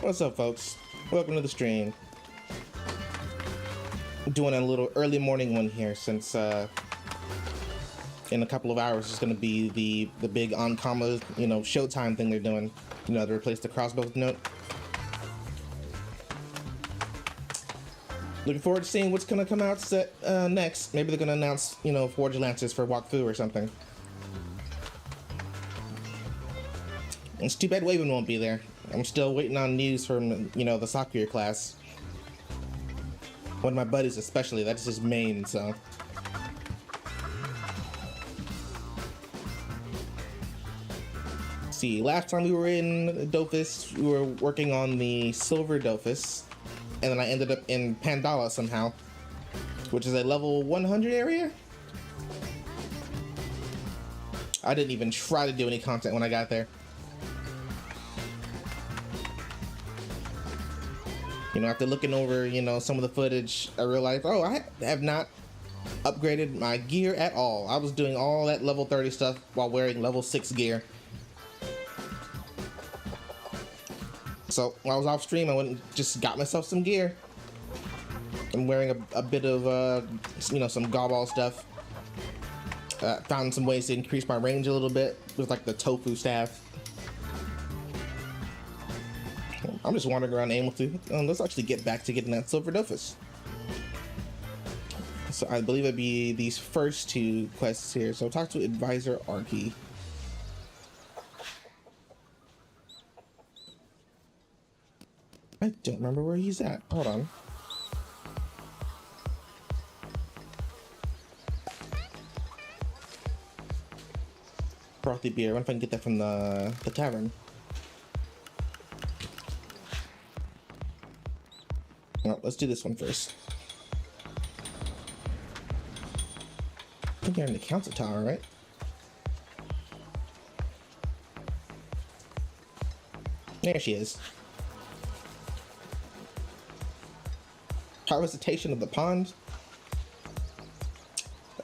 What's up, folks? Welcome to the stream. Doing a little early morning one here since in a couple of hours it's going to be the big Ankama, Showtime thing they're doing. To replace the crossbow note. Looking forward to seeing what's going to come out next. Maybe they're going to announce, Forge Lancers for Wakfu or something. It's too bad Waven won't be there. I'm still waiting on news from, the soccer class. One of my buddies especially, that's his main, so. See, last time we were in Dofus, we were working on the silver Dofus, and then I ended up in Pandala somehow, which is a level 100 area. I didn't even try to do any content when I got there. After looking over, some of the footage, I realized, oh, I have not upgraded my gear at all. I was doing all that level 30 stuff while wearing level 6 gear. So while I was off stream, I went and just got myself some gear. I'm wearing a bit of, some Gobble stuff. Found some ways to increase my range a little bit with like the tofu staff. I'm just wandering around aimlessly. Let's actually get back to getting that silver Dofus. So I believe it'd be these first two quests here. So talk to Advisor Arky. I don't remember where he's at. Hold on. Frothy beer. I wonder if I can get that from the tavern. Well, let's do this one first. I think you're in the council tower, right? There she is. Harvestation of the pond.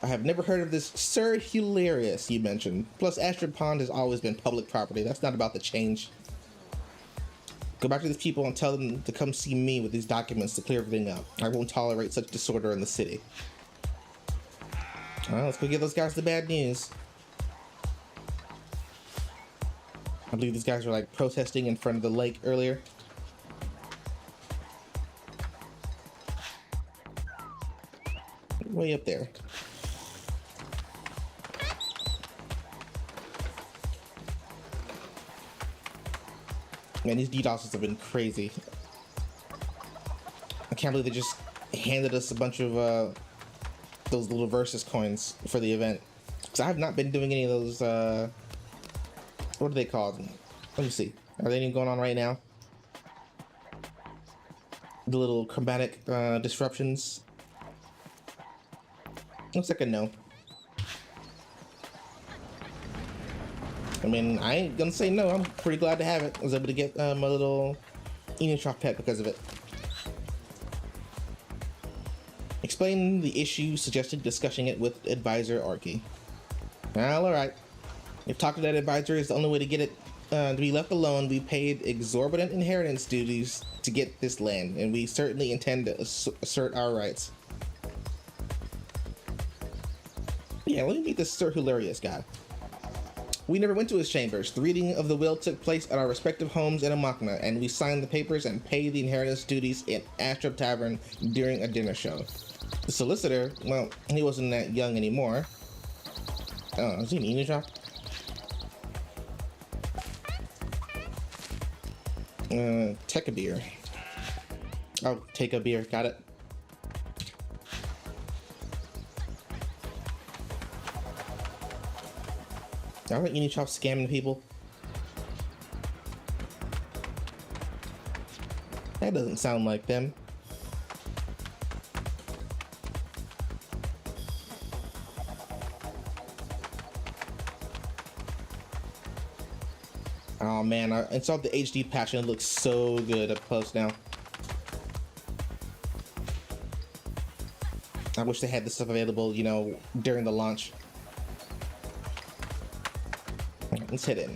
I have never heard of this Sir Hilarious you mentioned. Plus, Astrid Pond has always been public property. That's not about to change. Go back to these people and tell them to come see me with these documents to clear everything up. I won't tolerate such disorder in the city. Alright, let's go give those guys the bad news. I believe these guys were like protesting in front of the lake earlier. Way up there. Man, these DDoSes have been crazy. I can't believe they just handed us a bunch of those little Versus coins for the event. Because I have not been doing any of those, what are they called? Let me see. Are they even going on right now? The little chromatic disruptions. Looks like a no. I mean, I ain't gonna say no. I'm pretty glad to have it. I was able to get my little Enishop pet because of it. Explain the issue, suggested discussing it with Advisor Arky. Well, alright. If talking to that advisor is the only way to get it to be left alone, we paid exorbitant inheritance duties to get this land, and we certainly intend to assert our rights. Yeah, let me meet this Sir Hilarious guy. We never went to his chambers. The reading of the will took place at our respective homes in Amakna, and we signed the papers and paid the inheritance duties in Astrup Tavern during a dinner show. The solicitor, well, he wasn't that young anymore. Oh, is he an Enishop? Take a beer. Oh, take a beer. Got it. Aren't Enishop scamming people? That doesn't sound like them. Oh man, I installed the HD patch and it looks so good up close now. I wish they had this stuff available, during the launch. Let's hit it.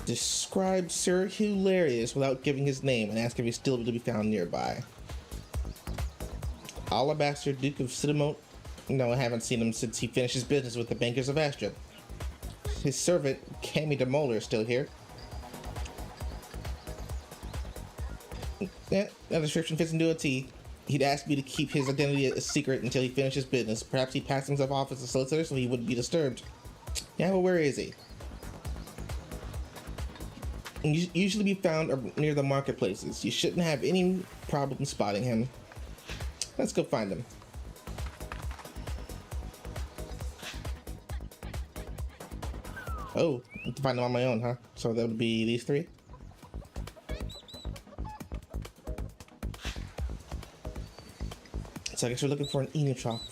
Describe Sir Hilarious without giving his name and ask if he's still to be found nearby. Alabaster, Duke of Sidamont. No, I haven't seen him since he finished his business with the Bankers of Astra. His servant, Cammy de Molar, is still here. Yeah, that description fits into a T. He'd asked me to keep his identity a secret until he finished his business. Perhaps he passed himself off as a solicitor so he wouldn't be disturbed. Yeah, but where is he? Usually be found near the marketplaces. You shouldn't have any problem spotting him. Let's go find him. Oh, I have to find him on my own, huh? So that would be these three? So I guess we're looking for an Enotrough.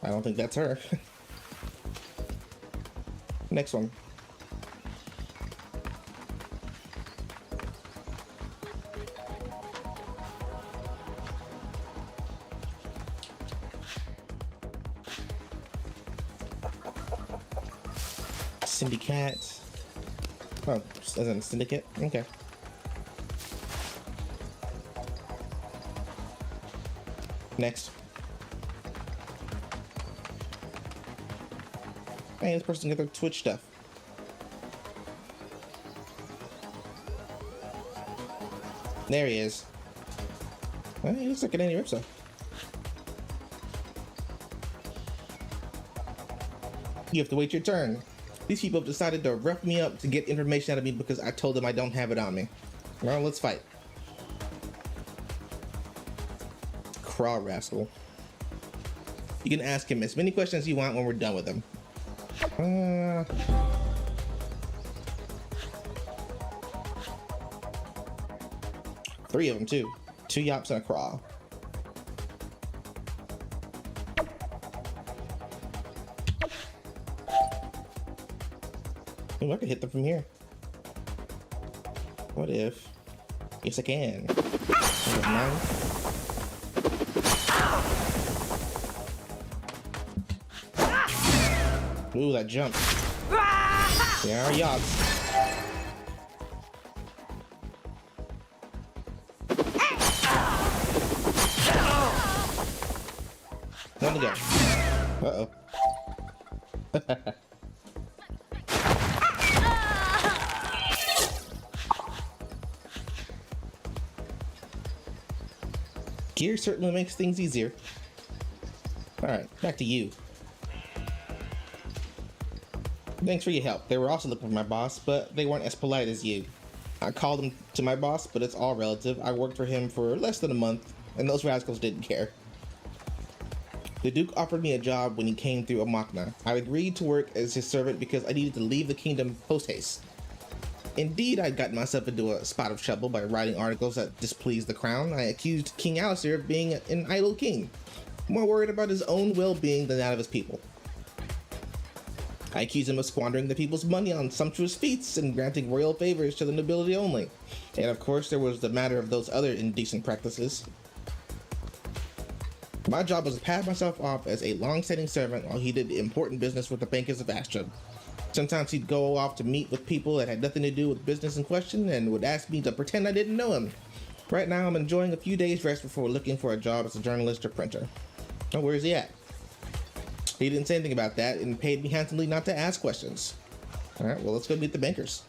I don't think that's her. Next one. Syndicate. Oh, as in syndicate? Okay. Next. Hey, this person got their Twitch stuff. There he is. Well, he looks like an Annie Ripso. You have to wait your turn. These people have decided to rough me up to get information out of me because I told them I don't have it on me. Well, let's fight. Craw rascal. You can ask him as many questions as you want when we're done with him. Three of them too. 2 Yops and a Craw. Ooh, I could hit them from here. What if? Yes, I can. Ooh, that jump. There are Yops. One to go. Uh-oh. Gear certainly makes things easier. Alright, back to you. Thanks for your help. They were also looking for my boss, but they weren't as polite as you. I called them to my boss, but it's all relative. I worked for him for less than a month, and those rascals didn't care. The Duke offered me a job when he came through Amakna. I agreed to work as his servant because I needed to leave the kingdom post-haste. Indeed, I'd gotten myself into a spot of trouble by writing articles that displeased the crown. I accused King Alistair of being an idle king, more worried about his own well-being than that of his people. I accused him of squandering the people's money on sumptuous feasts and granting royal favors to the nobility only. And of course, there was the matter of those other indecent practices. My job was to pass myself off as a long-standing servant while he did important business with the Bankers of Astra. Sometimes he'd go off to meet with people that had nothing to do with business in question and would ask me to pretend I didn't know him. Right now, I'm enjoying a few days rest before looking for a job as a journalist or printer. Oh, where is he at? He didn't say anything about that and paid me handsomely not to ask questions. Alright, well, let's go meet the bankers.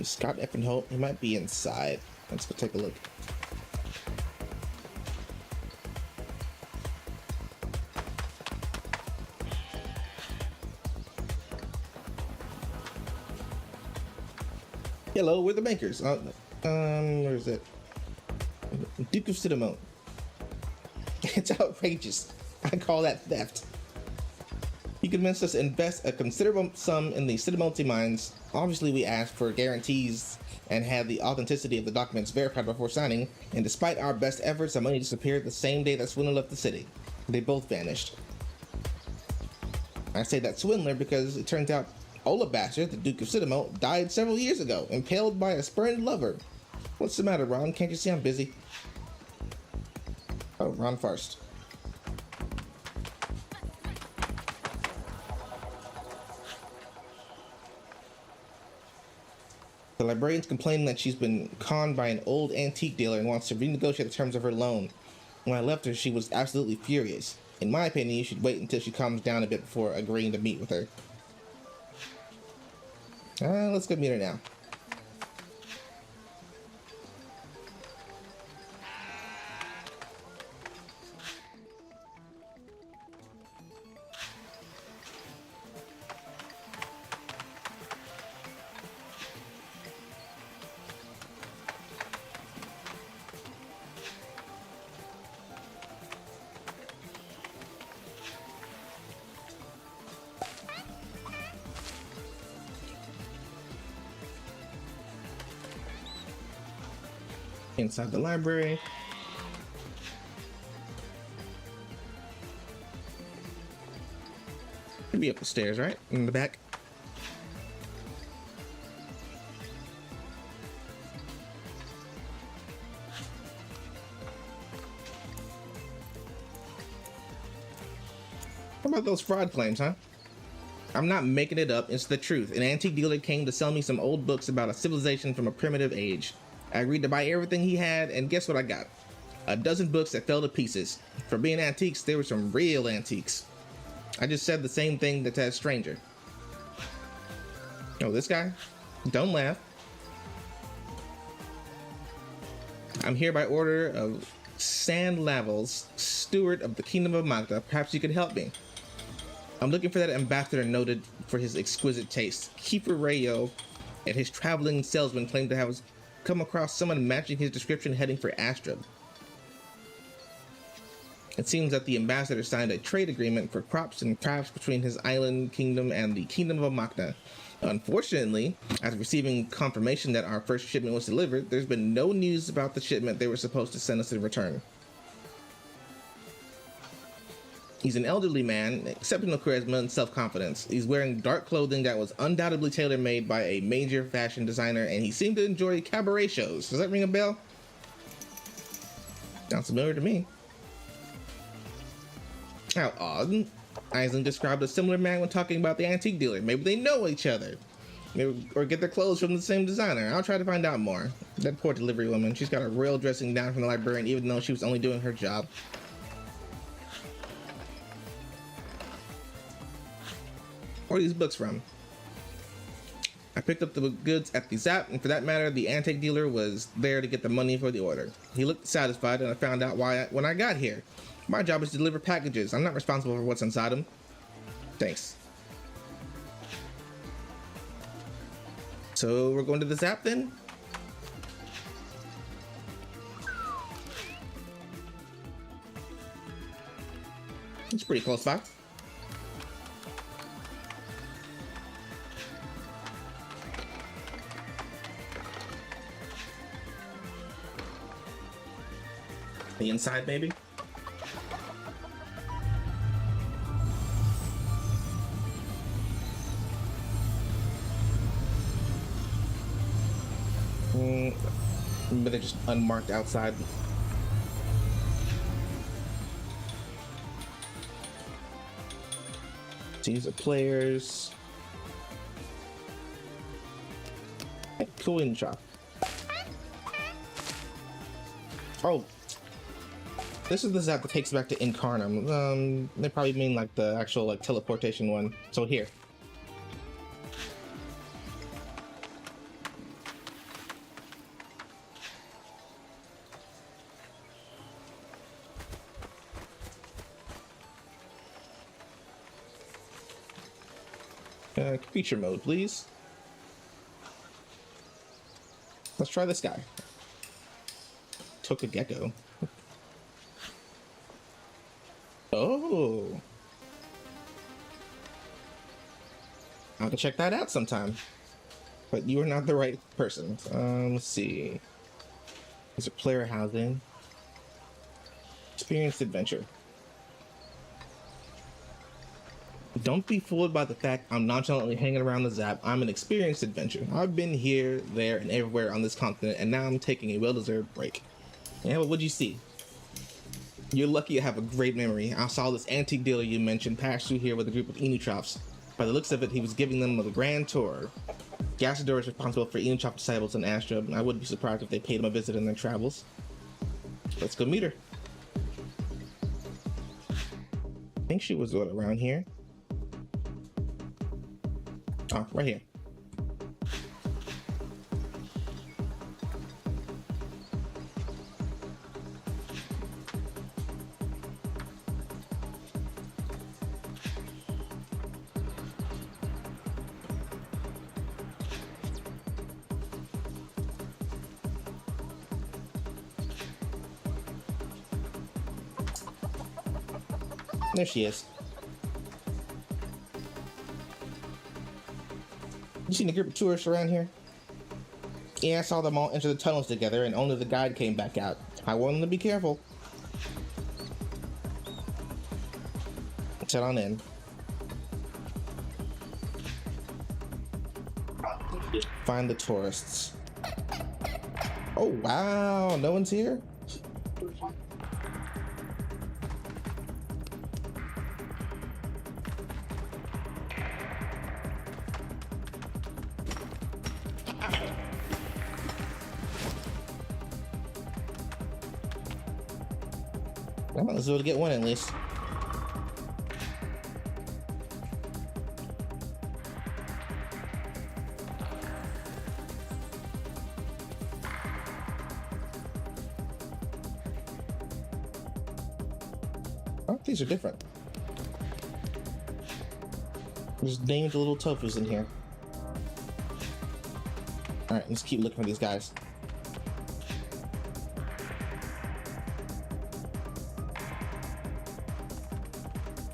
Scott Eppenholt, he might be inside. Let's go take a look. Hello, we're the bankers. Where is it? Duke of Sidamont. It's outrageous. I call that theft. He convinced us to invest a considerable sum in the Sidamonti mines. Obviously, we asked for guarantees and had the authenticity of the documents verified before signing, and despite our best efforts, the money disappeared the same day that Swindler left the city. They both vanished. I say that Swindler because it turns out Olabaster, the Duke of Sidamo, died several years ago, impaled by a spurned lover. What's the matter, Ron? Can't you see I'm busy? Oh, Ron first. The librarian's complaining that she's been conned by an old antique dealer and wants to renegotiate the terms of her loan. When I left her, she was absolutely furious. In my opinion, you should wait until she calms down a bit before agreeing to meet with her. Let's go meet her now. Inside the library. Could be up the stairs, right? In the back. What about those fraud claims, huh? I'm not making it up, it's the truth. An antique dealer came to sell me some old books about a civilization from a primitive age. I agreed to buy everything he had, and guess what I got? A dozen books that fell to pieces. For being antiques, they were some real antiques. I just said the same thing to that stranger. Oh, this guy? Don't laugh. I'm here by order of Sand Lavels, steward of the Kingdom of Magda. Perhaps you could help me. I'm looking for that ambassador noted for his exquisite taste. Kiefer Rayo and his traveling salesman claimed to have come across someone matching his description heading for Astrub. It seems that the ambassador signed a trade agreement for crops and crafts between his island kingdom and the Kingdom of Amakna. Unfortunately, after receiving confirmation that our first shipment was delivered, there's been no news about the shipment they were supposed to send us in return. He's an elderly man, exceptional charisma and self-confidence. He's wearing dark clothing that was undoubtedly tailor-made by a major fashion designer, and he seemed to enjoy cabaret shows. Does that ring a bell? Sounds familiar to me. How odd. Eisen described a similar man when talking about the antique dealer. Maybe they know each other. Maybe, or get their clothes from the same designer. I'll try to find out more. That poor delivery woman. She's got a real dressing down from the librarian, even though she was only doing her job. Where are these books from? I picked up the goods at the Zap, and for that matter, the antique dealer was there to get the money for the order. He looked satisfied, and I found out why when I got here. My job is to deliver packages. I'm not responsible for what's inside them. Thanks. So we're going to the Zap then? It's pretty close by. The inside, maybe? But they're just unmarked outside. These are players. Hey, cool in shop. Oh. This is the Zap that takes back to Incarnum. They probably mean like the actual like teleportation one. So here. Feature mode, please. Let's try this guy. Took a gecko. Oh. I'll have to check that out sometime. But you are not the right person. Let's see. These are player housing. Experienced adventure. Don't be fooled by the fact I'm nonchalantly hanging around the Zap. I'm an experienced adventurer. I've been here, there, and everywhere on this continent, and now I'm taking a well-deserved break. Yeah, but what'd you see? You're lucky you have a great memory. I saw this antique dealer you mentioned pass through here with a group of Inutrops. By the looks of it, he was giving them a grand tour. Gassador is responsible for Inutrop disciples in Astra, and I wouldn't be surprised if they paid him a visit in their travels. Let's go meet her. I think she was around here. Oh, right here. There she is. You seen a group of tourists around here? Yeah, I saw them all enter the tunnels together and only the guide came back out. I warned them to be careful. Sit on in. Find the tourists. Oh wow, no one's here? I might as well get one at least. Oh, these are different. There's named little Dofus in here. Alright, let's keep looking for these guys.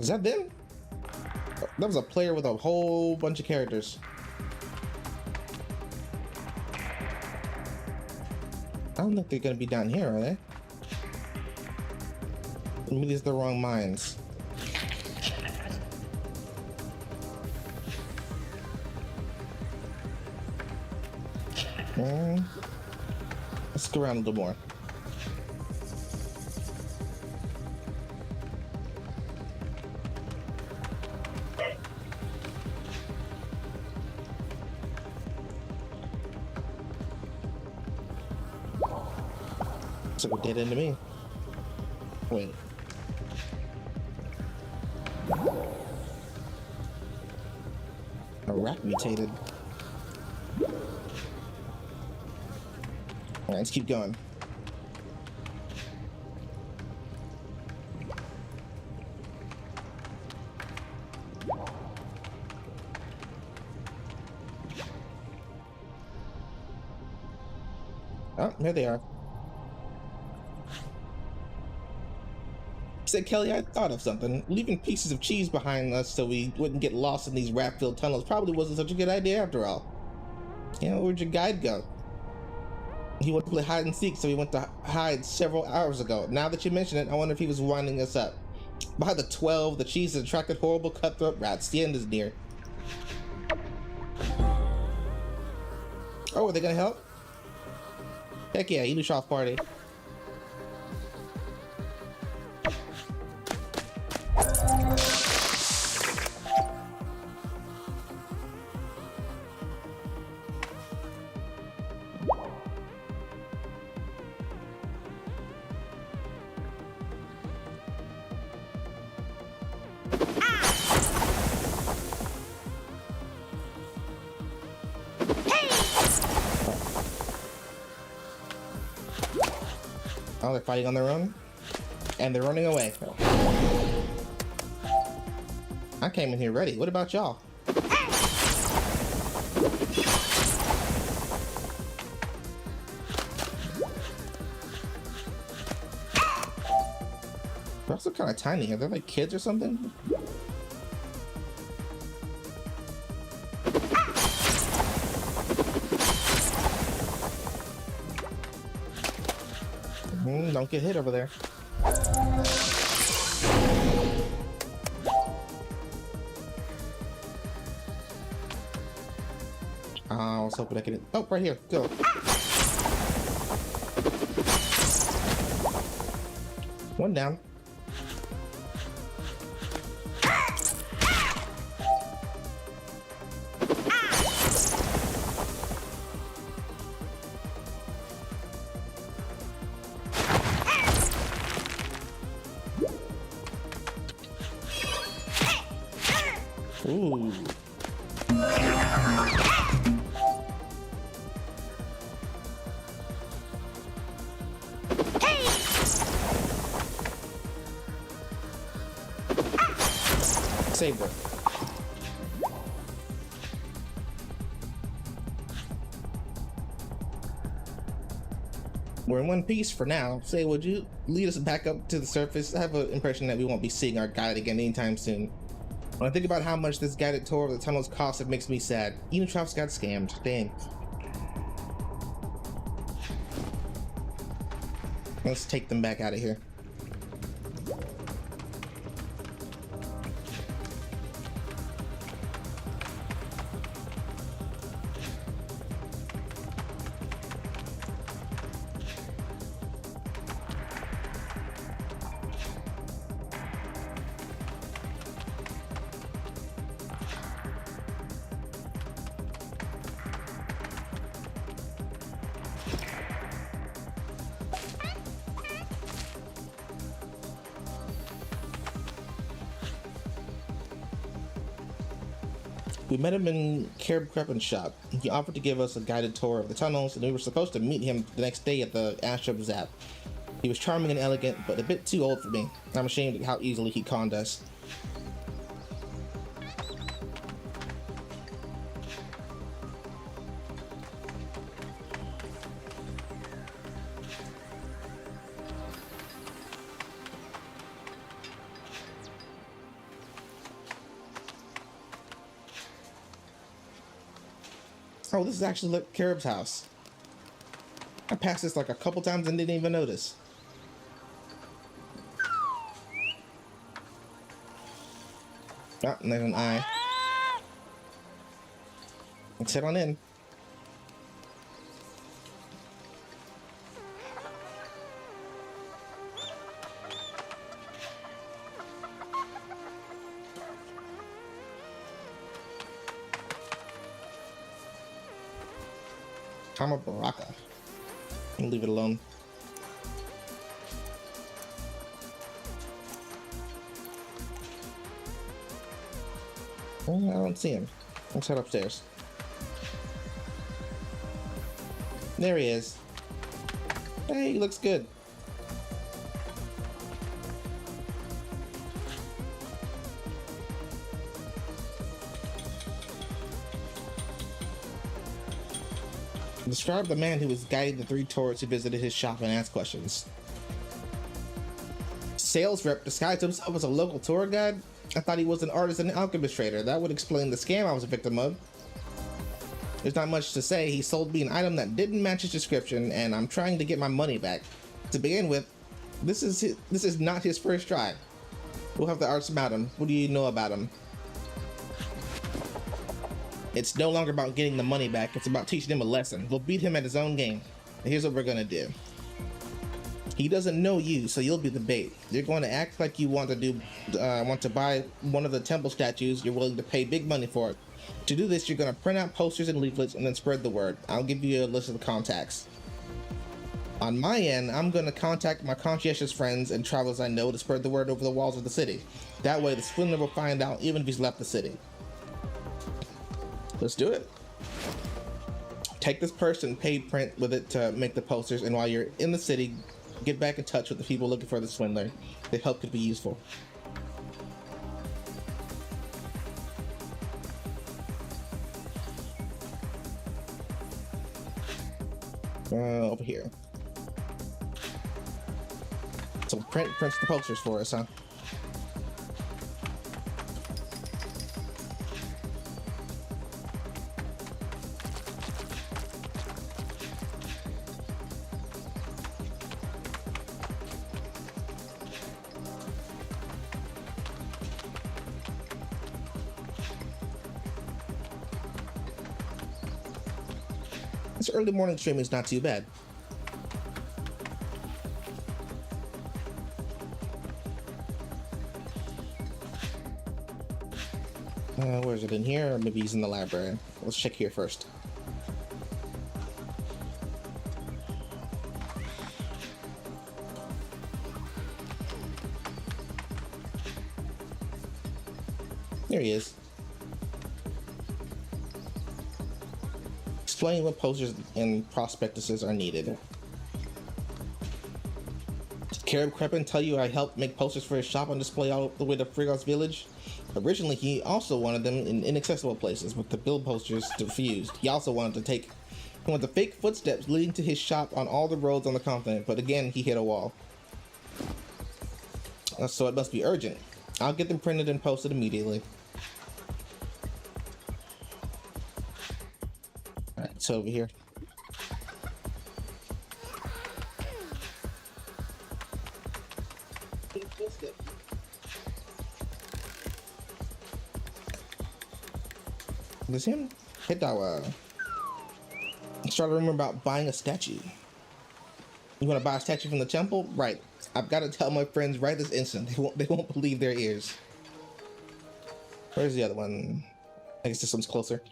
Is that them? That was a player with a whole bunch of characters. I don't think they're gonna be down here, are they? Maybe these are the wrong mines. Let's go around a little more. So we're dead into me. Wait. A rat mutated. Alright, let's keep going. Oh, there they are. Said Kelly, I thought of something. Leaving pieces of cheese behind us so we wouldn't get lost in these rat-filled tunnels probably wasn't such a good idea after all. You know, where'd your guide go? He wanted to play hide and seek, so he went to hide several hours ago. Now that you mention it, I wonder if he was winding us up. By the 12, the cheese has attracted horrible cutthroat rats. The end is near. Oh, are they gonna help? Heck yeah, Inushov party. Oh, they're fighting on their own? And they're running away. I came in here ready. What about y'all? They're also kind of tiny. Are they like kids or something? Don't get hit over there. was hoping I could... Oh, right here. Go. One down. Ooh. Saber. We're in one piece for now. Say, would you lead us back up to the surface? I have an impression that we won't be seeing our guide again anytime soon. When I think about how much this guided tour of the tunnels cost, it makes me sad. Even Travis got scammed. Dang. Let's take them back out of here. We met him in Carib Crepin's shop. He offered to give us a guided tour of the tunnels, and we were supposed to meet him the next day at the Astro Zap. He was charming and elegant, but a bit too old for me. I'm ashamed at how easily he conned us. Oh, this is actually Carib's house. I passed this like a couple times and didn't even notice. Oh, and there's an eye. Let's head on in. Kama Baraka. I'll leave it alone. Oh, I don't see him. Let's head upstairs. There he is. Hey, he looks good. Describe the man who was guiding the 3 tourists who visited his shop and asked questions. Sales rep disguised himself as a local tour guide? I thought he was an artist and alchemist trader. That would explain the scam I was a victim of. There's not much to say. He sold me an item that didn't match his description, and I'm trying to get my money back. To begin with, this is not his first try. We'll have to ask about him. What do you know about him? It's no longer about getting the money back. It's about teaching him a lesson. We'll beat him at his own game. Here's what we're gonna do. He doesn't know you, so you'll be the bait. You're going to act like you want to buy one of the temple statues. You're willing to pay big money for it. To do this, you're going to print out posters and leaflets and then spread the word. I'll give you a list of the contacts. On my end, I'm going to contact my conscientious friends and travelers I know to spread the word over the walls of the city. That way, the swindler will find out even if he's left the city. Let's do it. Take this purse and pay print with it to make the posters, and while you're in the city, get back in touch with the people looking for the swindler. Their help could be useful. Over here. So prints the posters for us, huh? This early morning streaming is not too bad. Where is it, in here? Or maybe he's in the library. Let's check here first. There he is. Explain what posters and prospectuses are needed. Did Carib Crepin tell you I helped make posters for his shop on display all the way to Frigos Village? Originally, he also wanted them in inaccessible places, but the build posters refused. He also wanted the fake footsteps leading to his shop on all the roads on the continent, but again, he hit a wall. So it must be urgent. I'll get them printed and posted immediately. Alright, so over here. This him? Hidawa. I started remembering about buying a statue. You want to buy a statue from the temple? Right. I've got to tell my friends right this instant. They won't believe their ears. Where's the other one? I guess this one's closer.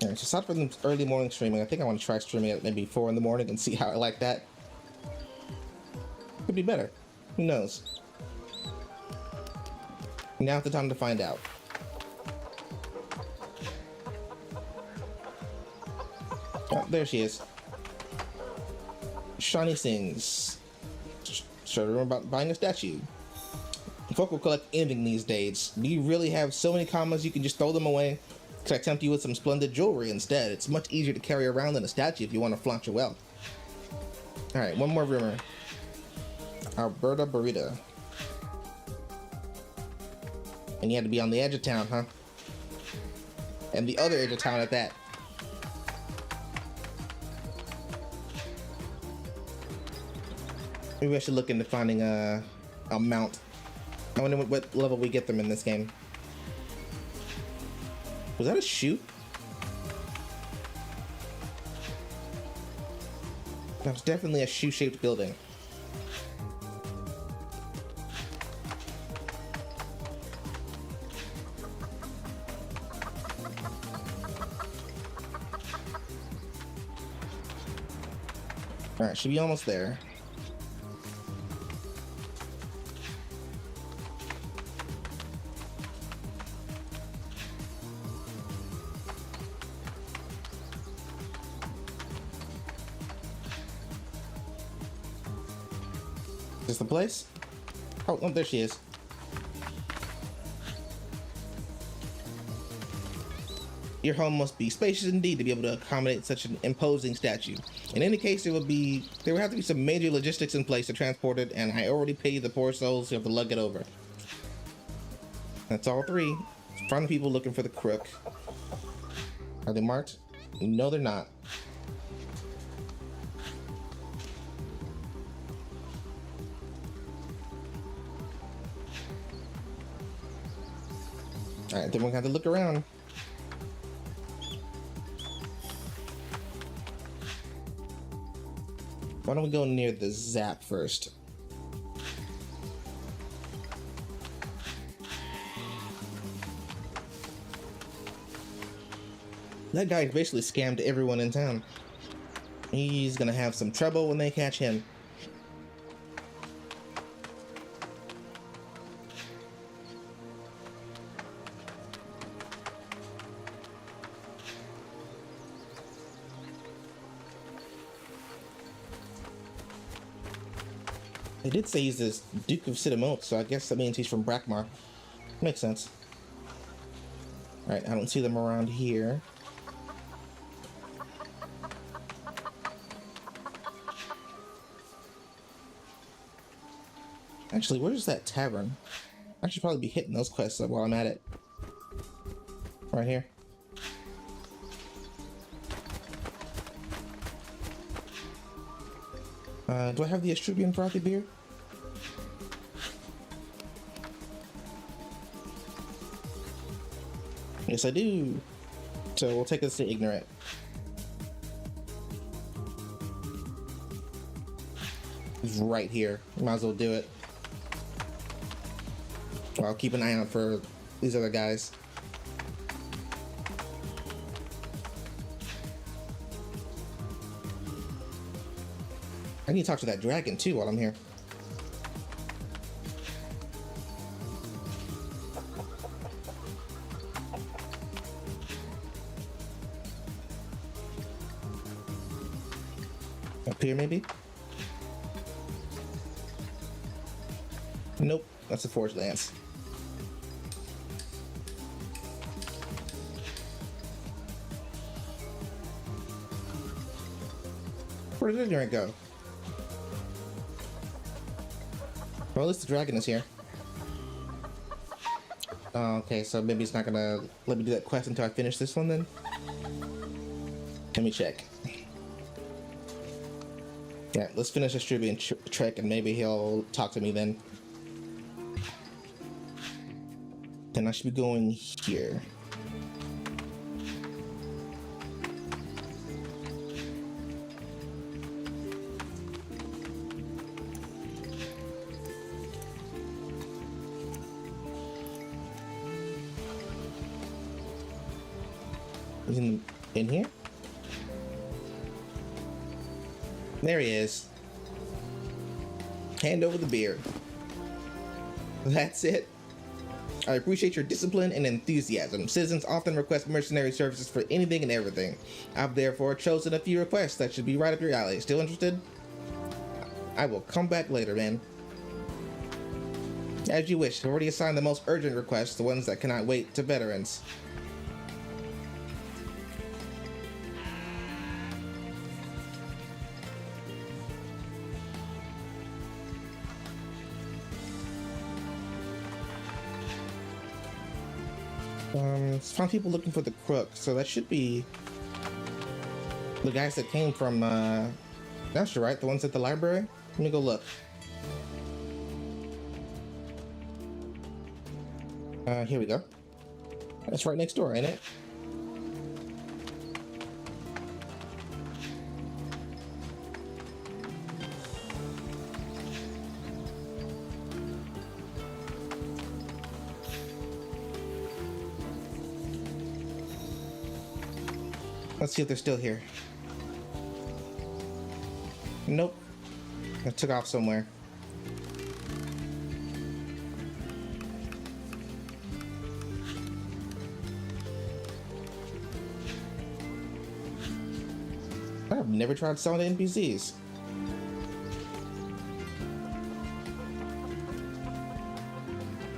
Alright, so aside from the early morning streaming, I think I want to try streaming at maybe 4 in the morning and see how I like that. Could be better. Who knows? Now's the time to find out. Oh, there she is. Shani sings. Sure, remember about buying a statue. Folk will collect anything these days. Do you really have so many commas you can just throw them away? Could I tempt you with some splendid jewelry instead? It's much easier to carry around than a statue if you want to flaunt your wealth. Alright, one more rumor. Alberta Burrito. And you had to be on the edge of town, huh? And the other edge of town at that. Maybe I should look into finding a mount. I wonder what level we get them in this game. Was that a shoe? That was definitely a shoe-shaped building. Alright, should be almost there. Is this the place? Oh, oh, there she is. Your home must be spacious indeed to be able to accommodate such an imposing statue. In any case, there would have to be some major logistics in place to transport it, and I already paid the poor souls who have to lug it over. That's all three. Find the people looking for the crook. Are they marked? No, they're not. Alright, then we're gonna have to look around. Why don't we go near the Zap first? That guy basically scammed everyone in town. He's gonna have some trouble when they catch him. They did say he's this Duke of Siddamote, so I guess that means he's from Brackmar. Makes sense. Alright, I don't see them around here. Actually, where's that tavern? I should probably be hitting those quests while I'm at it. Right here. Do I have the Estrubian frothy beer? Yes, I do. So we'll take this to ignorant. It's right here. Might as well do it. Well, I'll keep an eye out for these other guys. I need to talk to that dragon too while I'm here. Up here, maybe? Nope, that's a forged lance. Where did ignorant go? Well, at least the dragon is here. Oh, okay, so maybe it's not gonna let me do that quest until I finish this one then? Let me check. Yeah, let's finish this Tribune trek and maybe he'll talk to me then. Then I should be going here. He's in here? There he is. Hand over the beer. That's it. I appreciate your discipline and enthusiasm. Citizens often request mercenary services for anything and everything. I've therefore chosen a few requests that should be right up your alley. Still interested? I will come back later, man. As you wish. I've already assigned the most urgent requests, the ones that cannot wait, to veterans. Found people looking for the crook, so that should be the guys that came from, that's right, the ones at the library. Let me go look. Here we go. That's right next door, ain't it? Let's see if they're still here. Nope. I took off somewhere. I've never tried selling to NPCs.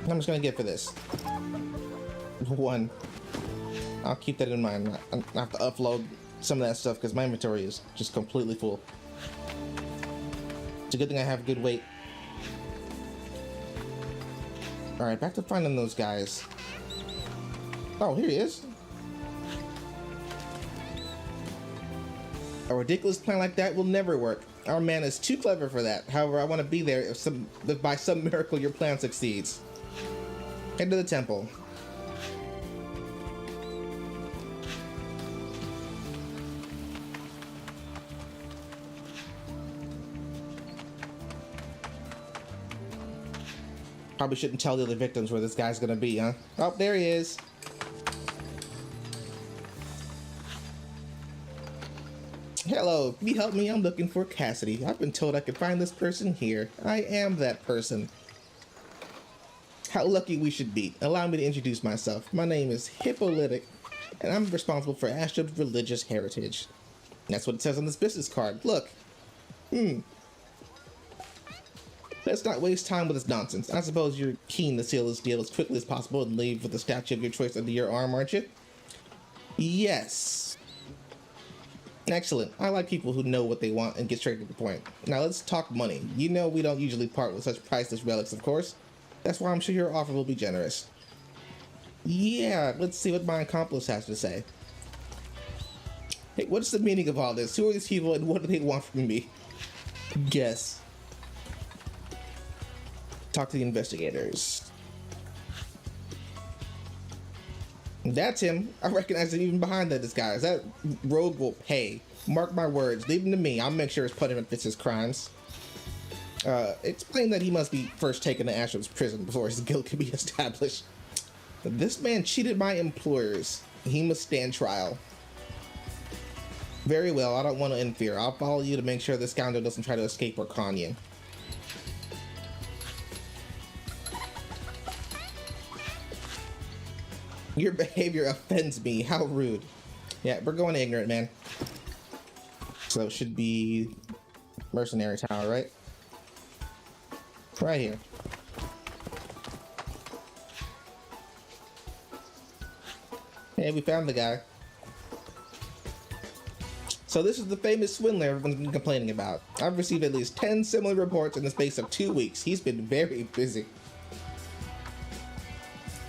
How much gonna get for this? 1. I'll keep that in mind. I have to upload some of that stuff because my inventory is just completely full. It's a good thing I have good weight. Alright, back to finding those guys. Oh, here he is. A ridiculous plan like that will never work. Our man is too clever for that. However, I want to be there if by some miracle your plan succeeds. Head to the temple. Probably shouldn't tell the other victims where this guy's gonna be, huh? Oh, there he is. Hello, can you help me? I'm looking for Cassidy. I've been told I could find this person here. I am that person. How lucky we should be. Allow me to introduce myself. My name is Hippolytic, and I'm responsible for Astrob's religious heritage. That's what it says on this business card. Look. Let's not waste time with this nonsense. I suppose you're keen to seal this deal as quickly as possible and leave with the statue of your choice under your arm, aren't you? Yes. Excellent. I like people who know what they want and get straight to the point. Now let's talk money. You know we don't usually part with such priceless relics, of course. That's why I'm sure your offer will be generous. Yeah, let's see what my accomplice has to say. Hey, what's the meaning of all this? Who are these people and what do they want from me? Guess. Talk to the investigators. That's him. I recognize him even behind that disguise. That rogue will pay. Mark my words. Leave him to me. I'll make sure his punishment fits his crimes. It's plain that he must be first taken to Ashram's prison before his guilt can be established. This man cheated my employers. He must stand trial. Very well. I don't want to interfere. I'll follow you to make sure this scoundrel doesn't try to escape or con you. Your behavior offends me. How rude. Yeah, we're going ignorant, man. So it should be Mercenary Tower, right? Right here. Hey, we found the guy. So this is the famous swindler everyone's been complaining about. I've received at least 10 similar reports in the space of 2 weeks. He's been very busy.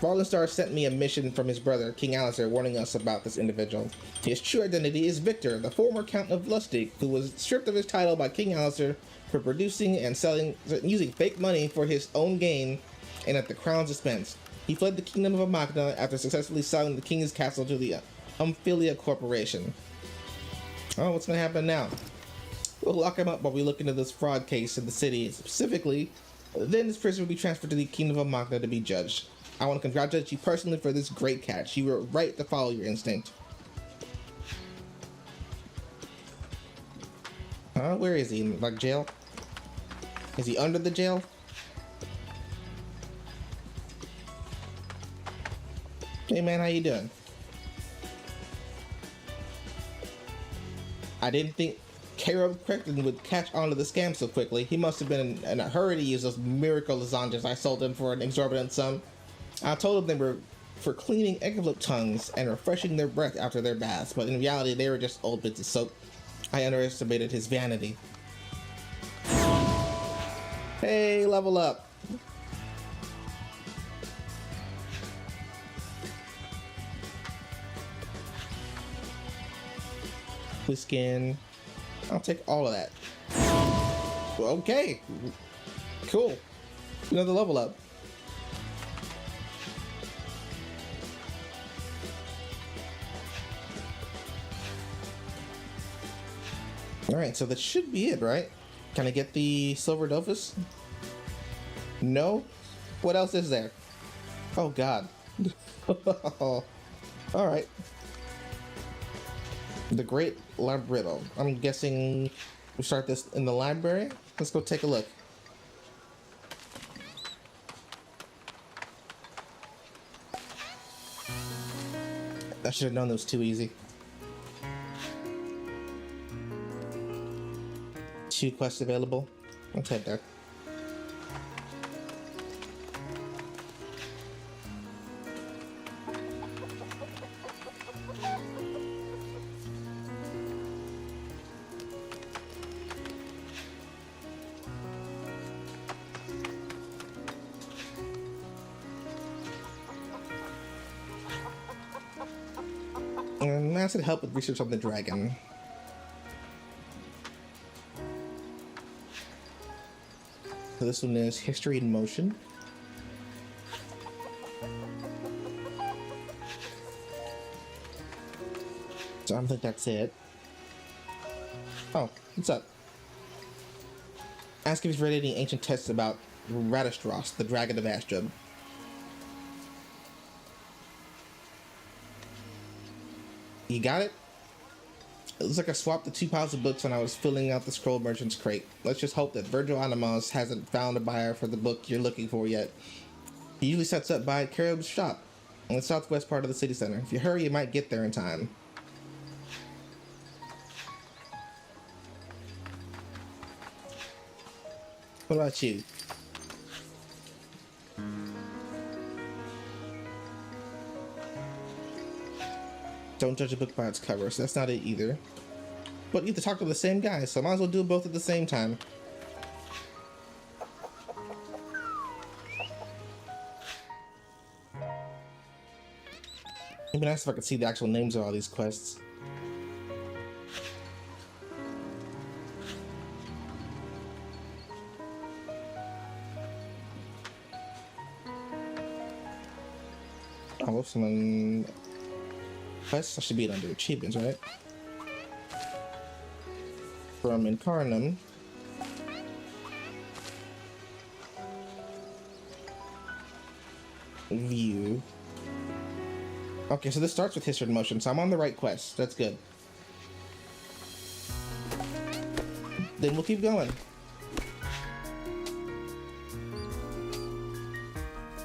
Fallen Star sent me a mission from his brother, King Alistair, warning us about this individual. His true identity is Victor, the former Count of Lustig, who was stripped of his title by King Alistair for producing and using fake money for his own gain and at the crown's expense. He fled the kingdom of Amagna after successfully selling the king's castle to the Umphilia Corporation. Oh, what's going to happen now? We'll lock him up while we look into this fraud case in the city. Specifically, then this prisoner will be transferred to the kingdom of Amagna to be judged. I want to congratulate you personally for this great catch. You were right to follow your instinct. Where is he? In, like, jail? Is he under the jail? Hey man, how you doing? I didn't think Caleb Crichton would catch on to the scam so quickly. He must have been in a hurry to use those miracle lasagnas I sold him for an exorbitant sum. I told him they were for cleaning envelope tongues and refreshing their breath after their baths, but in reality they were just old bits of soap. I underestimated his vanity. Hey, level up. Skin. I'll take all of that. Okay. Cool. Another level up. Alright, so that should be it, right? Can I get the silver Dofus? No? What else is there? Oh god. Alright. The Great Libretto. I'm guessing we start this in the library. Let's go take a look. I should have known it was too easy. 2 quests available. Let's head there. And that's to help with research on the dragon. So this one is History in Motion. So I don't think that's it. Oh, what's up? Ask if he's read any ancient texts about Radistros, the dragon of Astrub. You got it? It looks like I swapped the 2 piles of books when I was filling out the scroll merchant's crate. Let's just hope that Virgil Animos hasn't found a buyer for the book you're looking for yet. He usually sets up by Carib's shop in the southwest part of the city center. If you hurry, you might get there in time. What about you? Don't judge a book by its cover, so that's not it either. But you have to talk to the same guy, so I might as well do both at the same time. It'd be nice if I could see the actual names of all these quests. Oh, someone... Quest? I should be under achievements, right? From Incarnum. View. Okay, so this starts with History in Motion, so I'm on the right quest. That's good. Then we'll keep going.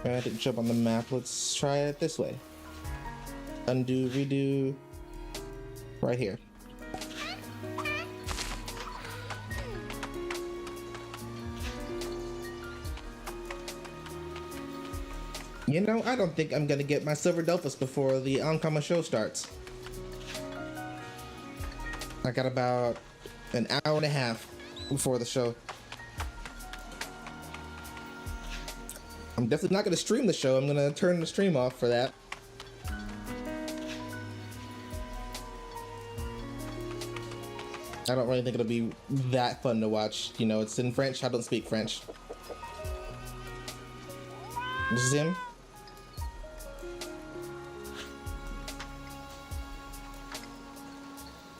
I didn't show up on the map. Let's try it this way. Undo, redo. Right here. You know, I don't think I'm gonna get my silver Dofus before the Ankama show starts. I got about an hour and a half before the show. I'm definitely not gonna stream the show. I'm gonna turn the stream off for that. I don't really think it'll be that fun to watch. You know, it's in French. I don't speak French. This is him.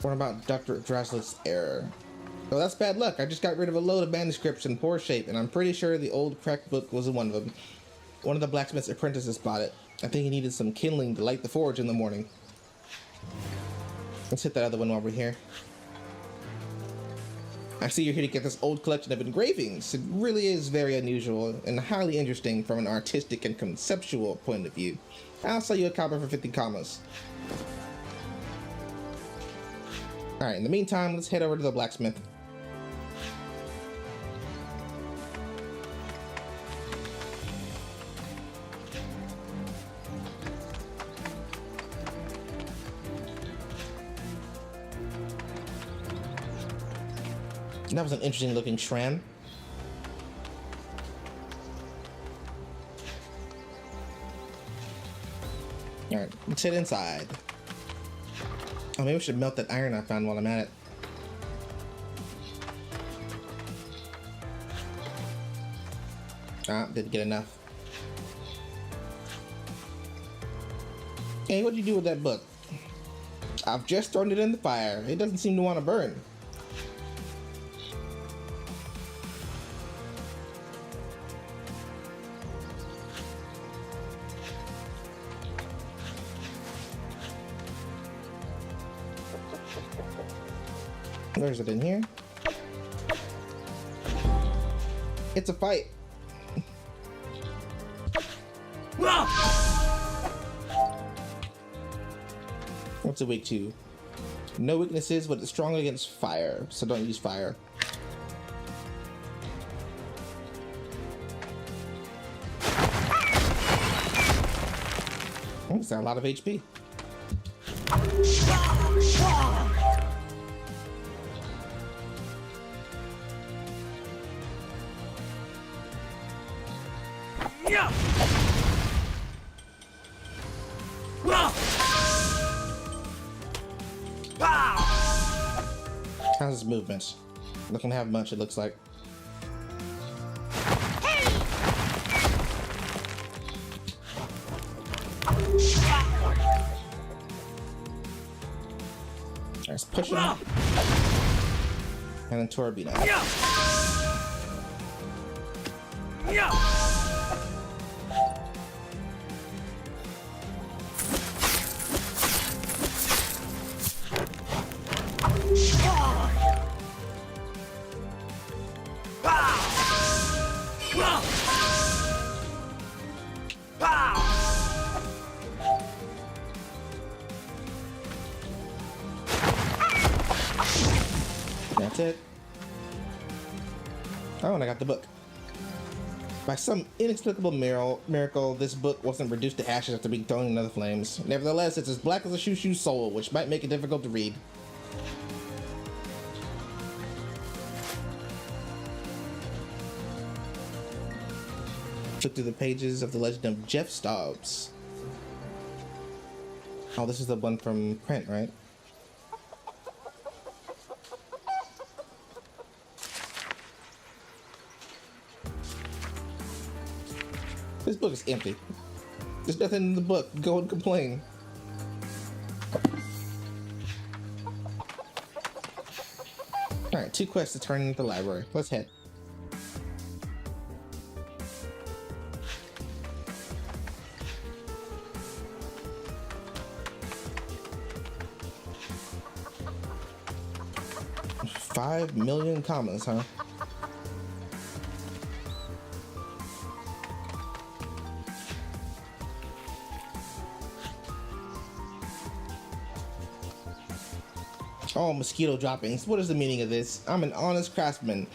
What about Dr. Draslet's error? Oh, that's bad luck. I just got rid of a load of manuscripts in poor shape, and I'm pretty sure the old cracked book was one of them. One of the blacksmith's apprentices bought it. I think he needed some kindling to light the forge in the morning. Let's hit that other one while we're here. I see you're here to get this old collection of engravings. It really is very unusual and highly interesting from an artistic and conceptual point of view. I'll sell you a copper for 50 commas. Alright, in the meantime, let's head over to the blacksmith. That was an interesting looking shram. Alright, let's head inside. Oh, maybe we should melt that iron I found while I'm at it. Ah, didn't get enough. Hey, what'd you do with that book? I've just thrown it in the fire. It doesn't seem to want to burn. Where is it in here? It's a fight. What's it weak to? No weaknesses, but it's strong against fire, so don't use fire. Oh, it's got a lot of HP. How's his movements? Doesn't have much, it looks like. Let's push him. And then Torbina. That's it. Oh, and I got the book. By some inexplicable miracle, this book wasn't reduced to ashes after being thrown into the flames. Nevertheless, it's as black as a shoo-shoo's soul, which might make it difficult to read. Flip through the pages of the legend of Jeff Stobbs. Oh, this is the one from print, right? This book is empty. There's nothing in the book. Go and complain. Alright, 2 quests to turn into the library. Let's head. $5 million commas, huh? Oh, mosquito droppings. What is the meaning of this? I'm an honest craftsman.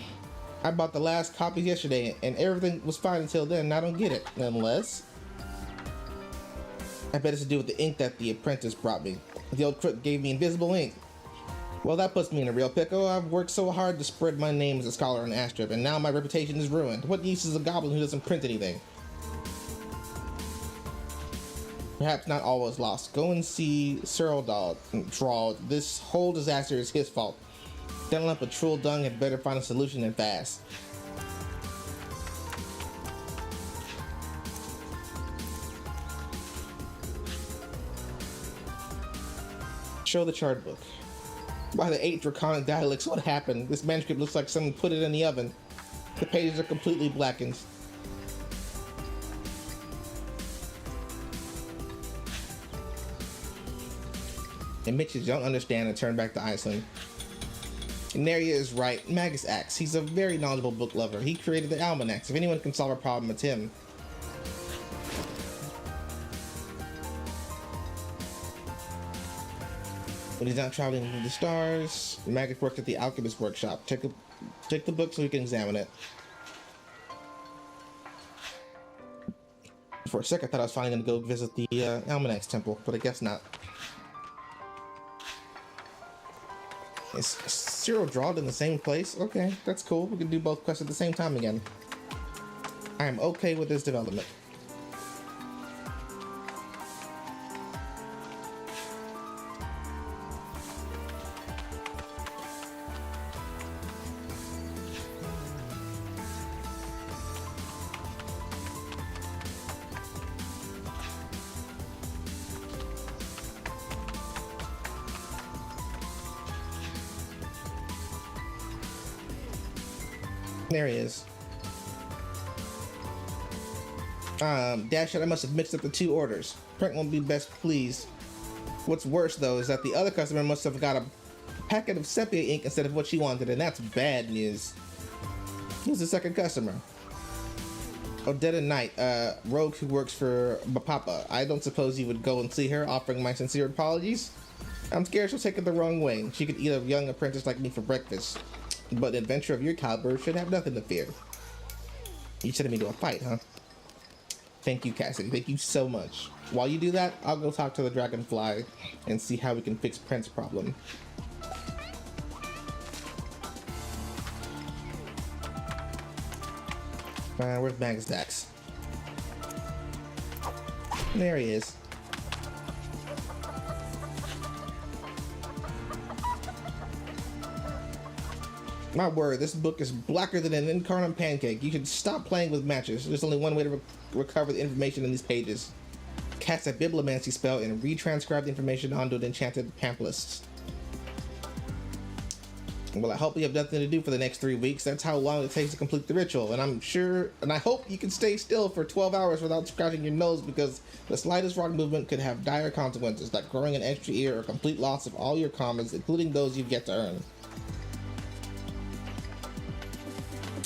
I bought the last copy yesterday and everything was fine until then, and I don't get it. Unless... I bet it's to do with the ink that the apprentice brought me. The old crook gave me invisible ink. Well, that puts me in a real pickle. I've worked so hard to spread my name as a scholar on Astrip, and now my reputation is ruined. What use is a goblin who doesn't print anything? Perhaps not all was lost. Go and see Cyril Drawed. This whole disaster is his fault. Dunlop and Troll Dung had better find a solution and fast. Show the chart book. By the 8 draconic dialects, what happened? This manuscript looks like someone put it in the oven. The pages are completely blackened. And Mitches don't understand and turn back to Iceland. Neria is right. Magus Axe. He's a very knowledgeable book lover. He created the almanacs. If anyone can solve a problem, it's him. When he's not traveling with the stars, Magus works at the alchemist workshop. Check the book so we can examine it. For a second, I thought I was finally going to go visit the almanacs temple, but I guess not. Is Cyril Drawed in the same place? Okay, that's cool. We can do both quests at the same time again. I am okay with this development. There he is. Dash it, I must have mixed up the 2 orders. Frank won't be best pleased. What's worse, though, is that the other customer must have got a packet of sepia ink instead of what she wanted, and that's bad news. Who's the second customer? Odetta Knight, rogue who works for Bapapa. I don't suppose you would go and see her, offering my sincere apologies? I'm scared she'll take it the wrong way. She could eat a young apprentice like me for breakfast. But an adventure of your caliber should have nothing to fear. You sending me to a fight, huh? Thank you, Cassidy. Thank you so much. While you do that, I'll go talk to the dragonfly and see how we can fix Prince's problem. Where's Magus Dax? There he is. My word, this book is blacker than an incarnate pancake. You should stop playing with matches. There's only one way to recover the information in these pages. Cast a bibliomancy spell and retranscribe the information onto an enchanted pamphlet. Well, I hope you have nothing to do for the next 3 weeks. That's how long it takes to complete the ritual. And I hope you can stay still for 12 hours without scratching your nose, because the slightest wrong movement could have dire consequences, like growing an extra ear or complete loss of all your commas, including those you've yet to earn.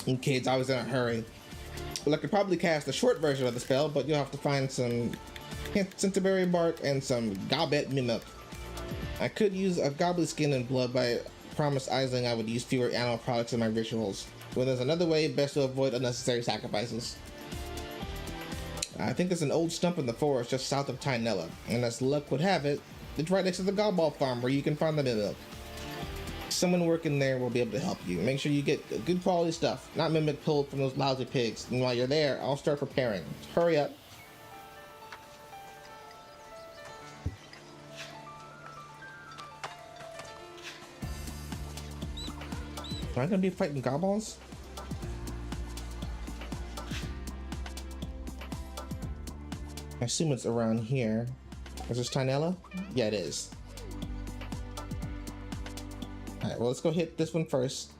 And kids, I was in a hurry. Well, I could probably cast a short version of the spell, but you'll have to find some centauberry bark and some gobbet mimic. I could use a goblin skin and blood, but I promised Aisling I would use fewer animal products in my rituals. When there's another way, best to avoid unnecessary sacrifices. I think there's an old stump in the forest just south of Tynella, and as luck would have it, it's right next to the Godball farm where you can find the mimic. Someone working there will be able to help you. Make sure you get good quality stuff, not mimic pulled from those lousy pigs. And while you're there, I'll start preparing. Hurry up. Am I gonna be fighting goblins? I assume it's around here. Is this Tynella? Yeah, it is. Alright, well, let's go hit this one first.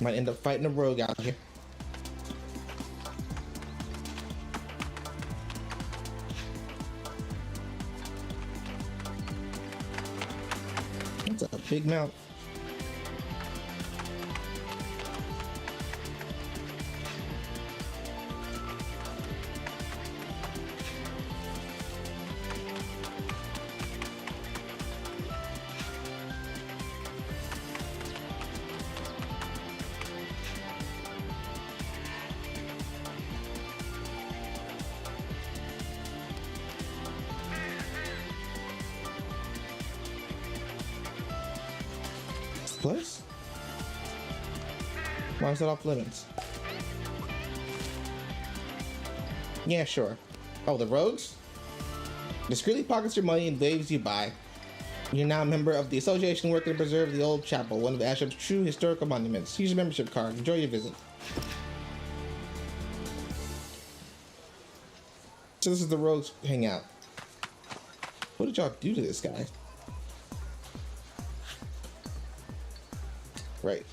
Might end up fighting a rogue out here. That's a big mount. Place? Why is that off limits? Yeah, sure. Oh, the rogues? Discreetly pockets your money and waves you by. You're now a member of the association working to preserve the old chapel, one of Ashup's true historical monuments. Here's your membership card. Enjoy your visit. So this is the rogues hangout. What did y'all do to this guy? Right.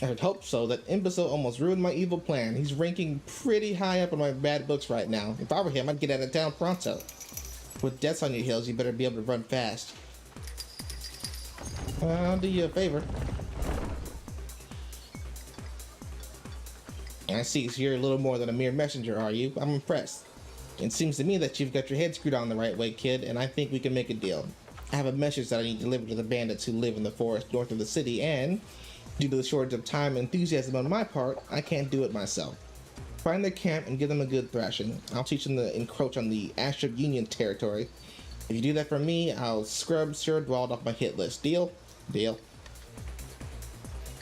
I had hoped so. That imbecile almost ruined my evil plan. He's ranking pretty high up on my bad books right now. If I were him, I'd get out of town pronto. With deaths on your heels, you better be able to run fast. I'll do you a favor. I see, so you're a little more than a mere messenger, are you? I'm impressed. It seems to me that you've got your head screwed on the right way, kid, and I think we can make a deal. I have a message that I need to deliver to the bandits who live in the forest north of the city, and due to the shortage of time and enthusiasm on my part, I can't do it myself. Find their camp and give them a good thrashing. I'll teach them to encroach on the Ashuk Union territory. If you do that for me, I'll scrub Sir Dwald off my hit list. Deal? Deal.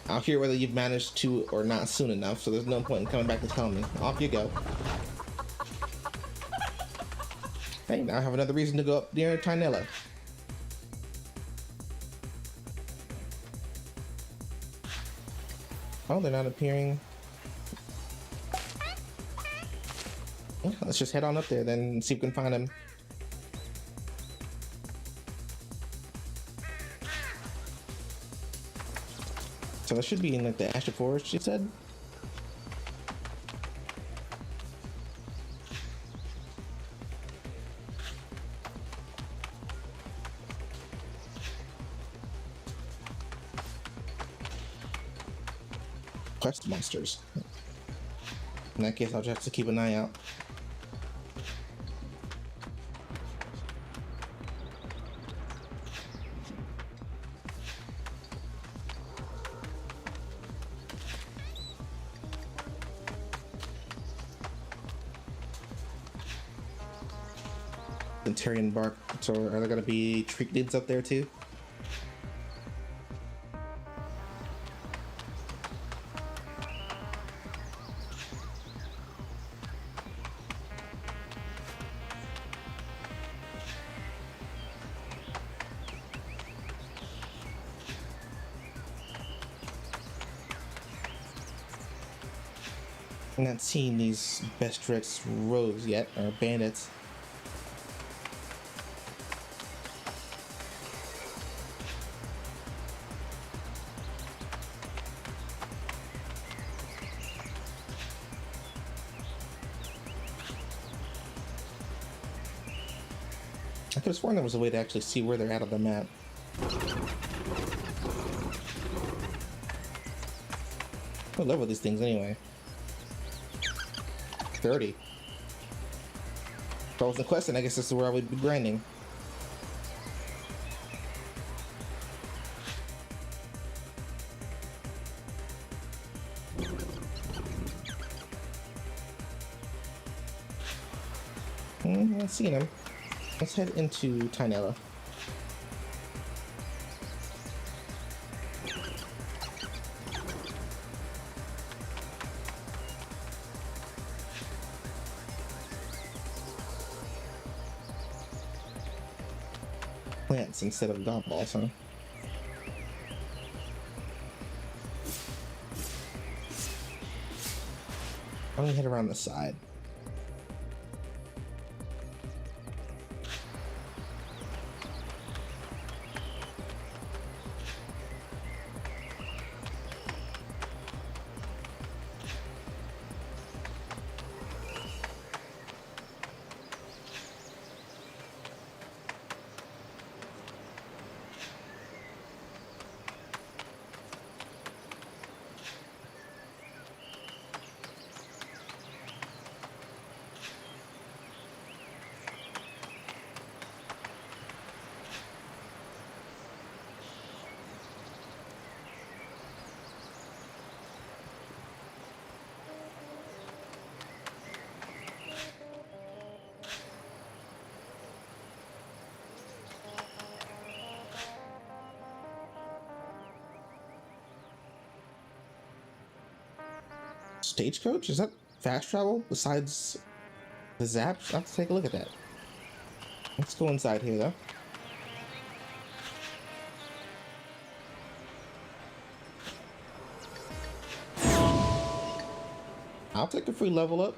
I'll hear whether you've managed to or not soon enough, so there's no point in coming back to tell me. Off you go. Hey, now I have another reason to go up near Tynella. Oh, they're not appearing. Yeah, let's just head on up there then and see if we can find him. So that should be in like the Ashuk Forest, she said. Quest monsters. In that case, I'll just have to keep an eye out. Centurion bark. So are there gonna be Treecnids up there too? I'm not seeing these Bestrex rogues yet, or bandits. I could have sworn there was a way to actually see where they're at on the map. What level are these things anyway? 30. If I wasn't questing, I guess this is where I would be grinding. I've seen him. Let's head into Tynella. Plants instead of god balls, huh? don't we head around the side? Stagecoach? Is that fast travel besides the zaps? I'll have to take a look at that. Let's go inside here though. I'll take a free level up.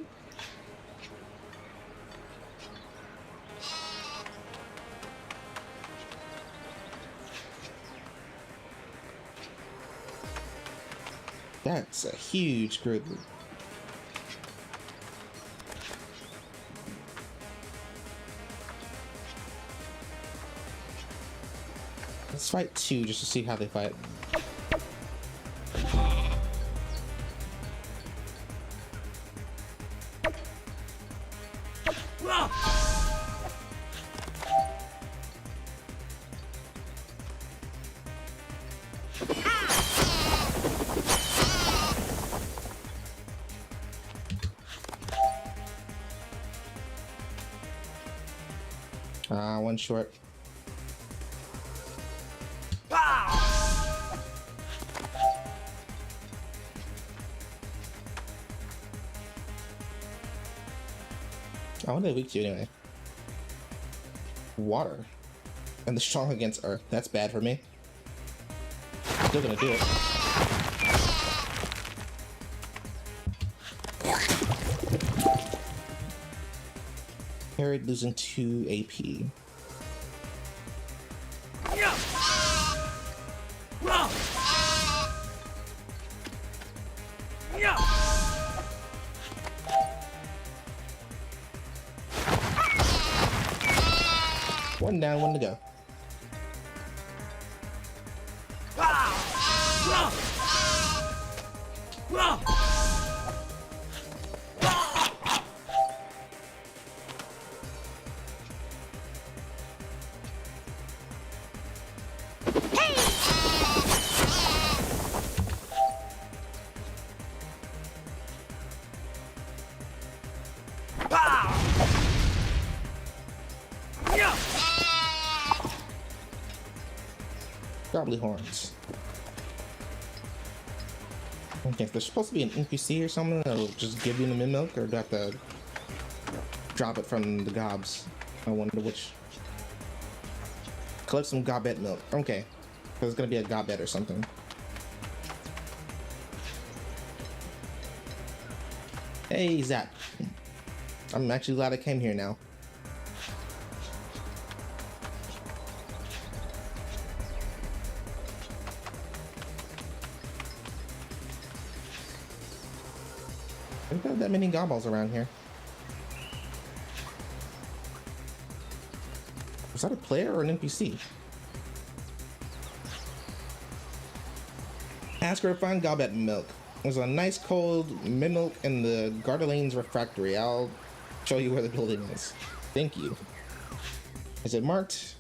That's a huge grid. Let's fight two just to see how they fight. One short. What are they weak to anyway? Water. And the strong against earth. That's bad for me. Still gonna do it. Parried, losing 2 AP. One down, one to go. Gobbly horns. Okay, there's supposed to be an NPC or something that'll just give you the min milk, or do I have to drop it from the gobs? I wonder which. Collect some gobet milk. Okay, there's gonna be a gobet or something. Hey, Zap. I'm actually glad I came here now. I don't have that many gobbles around here. Was that a player or an NPC? Ask her to find goblet milk. There's a nice cold milk in the Gardelaine's refractory. I'll show you where the building is. Thank you. Is it marked?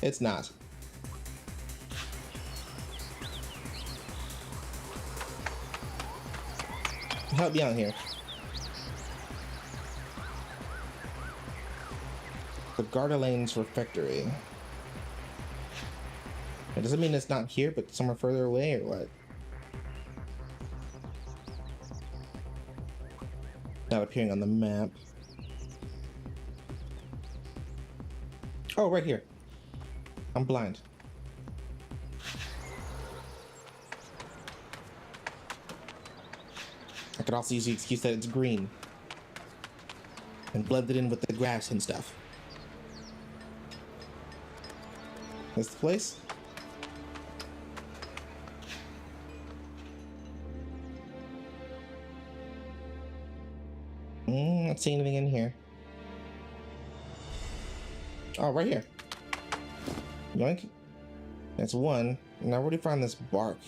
It's not. Help me out here. The Gardelaine's refectory. It doesn't mean it's not here, but somewhere further away, or what? Not appearing on the map. Oh, right here. I'm blind. I could also use the excuse that it's green and blend it in with the grass and stuff. This the place? Not seeing anything in here. Oh, right here. Yoink. That's one. And I already found this bark.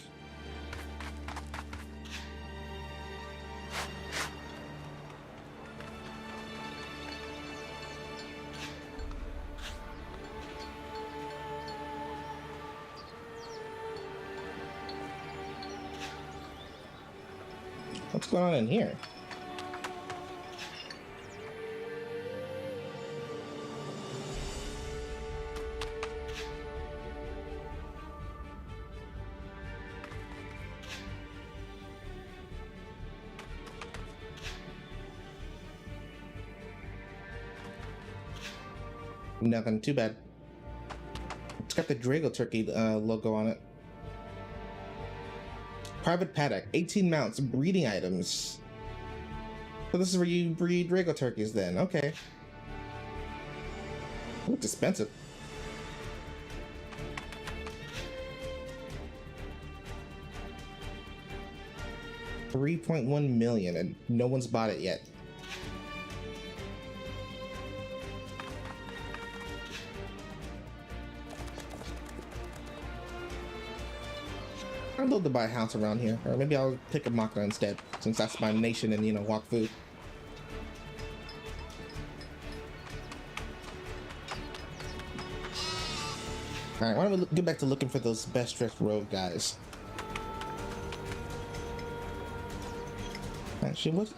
What's going on in here? Nothing too bad. It's got the Drago Turkey logo on it. Private paddock, 18 mounts, breeding items. So this is where you breed Drago turkeys then, okay. Looks expensive. $3.1 million and no one's bought it yet. I'd love to buy a house around here, or maybe I'll pick a Makna instead, since that's my nation and, you know, Wakfu. Alright, why don't we get back to looking for those best dressed rogue guys. Actually, what?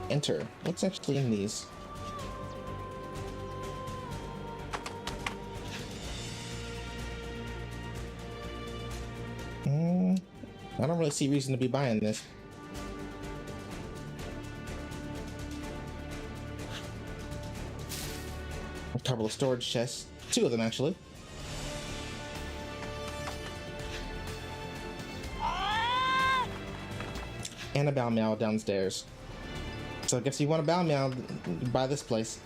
Enter. What's actually in these? I don't really see reason to be buying this. A couple of storage chests. 2 of them, actually. And a bow meow downstairs. So I guess you want a bow meow, buy this place.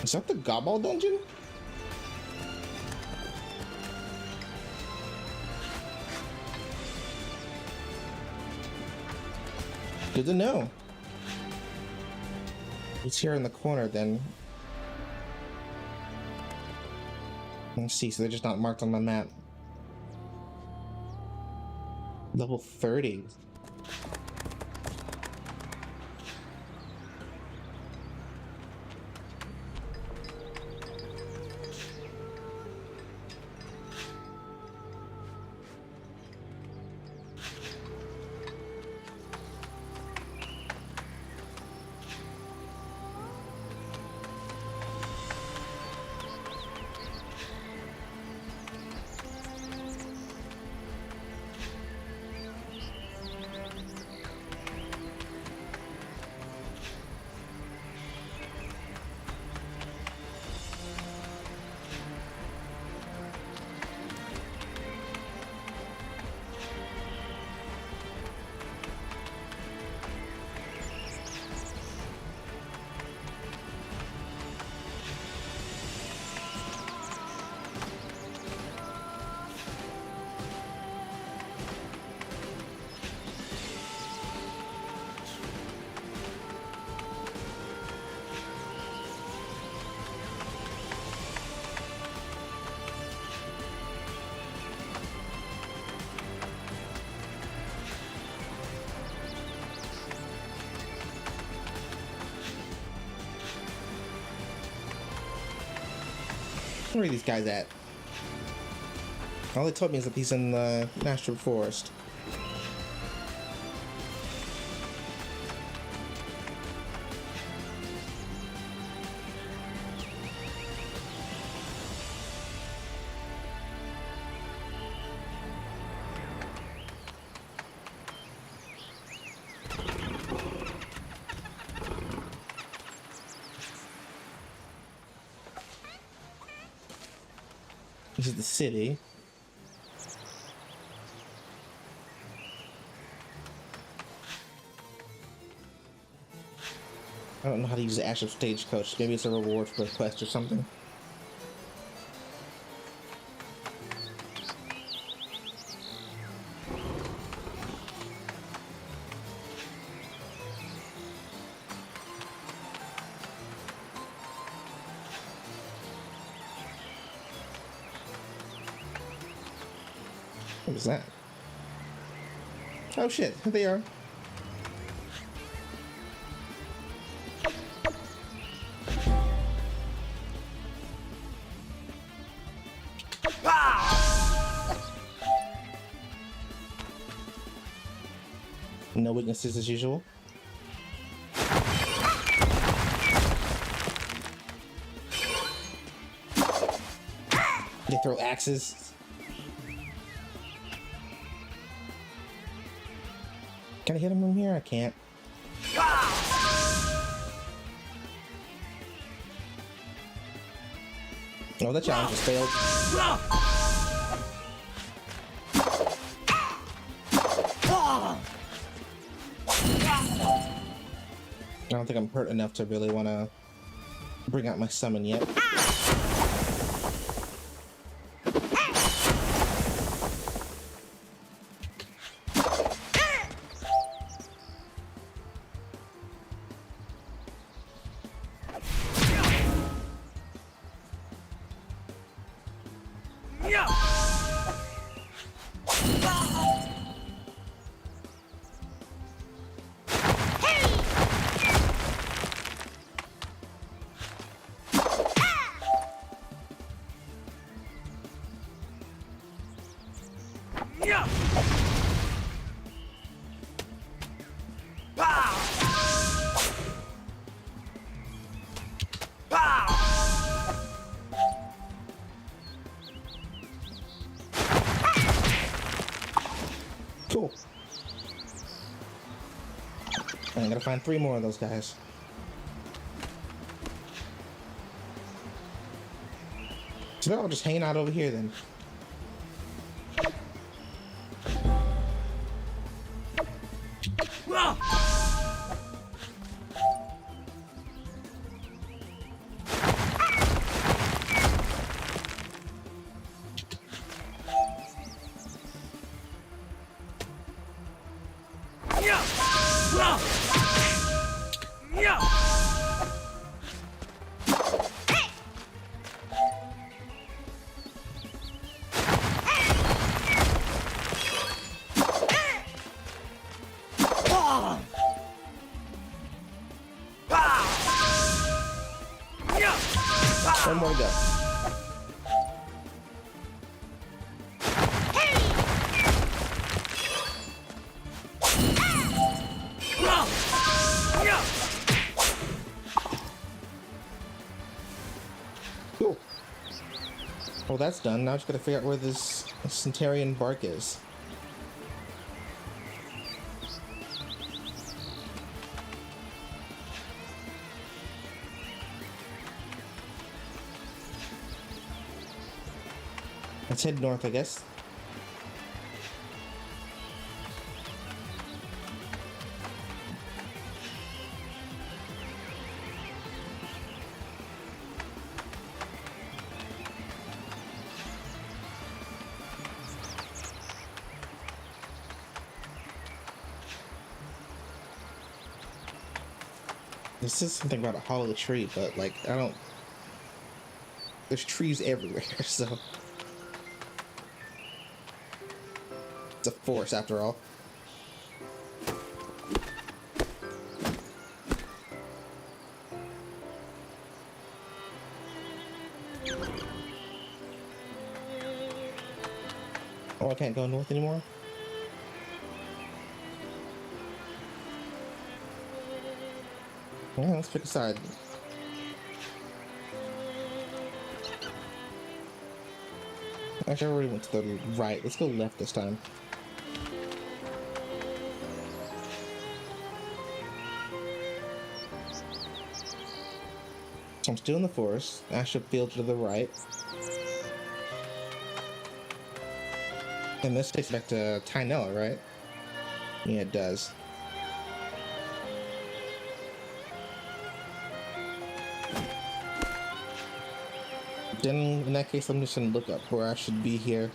Is that the Gobble dungeon? Good to know. It's here in the corner then. Let's see, so they're just not marked on my map. Level 30. Where are these guys at? All they told me is that he's in the National Forest. This is the city. don't know how to use the Ash of Stagecoach. Maybe it's a reward for a quest or something. What was that? Oh shit, here they are. No weaknesses as usual. They throw axes. Can I hit him from here? I can't. Oh, that challenge has failed. I don't think I'm hurt enough to really want to bring out my summon yet. Cool. I gotta find 3 more of those guys. So they're all just hanging out over here then. One more to go. Cool. Well, that's done. Now I just gotta figure out where this Centurion bark is. Let's head north, I guess. This is something about a hollow tree, but like, I don't... There's trees everywhere, so... It's a forest after all. Oh, I can't go north anymore? Yeah, let's pick a side. Actually, I already went to the right. Let's go left this time. I'm still in the forest. Ashwood Field to the right. And this takes back to Tynella, right? Yeah, it does. Then in that case, I'm just gonna look up where I should be here.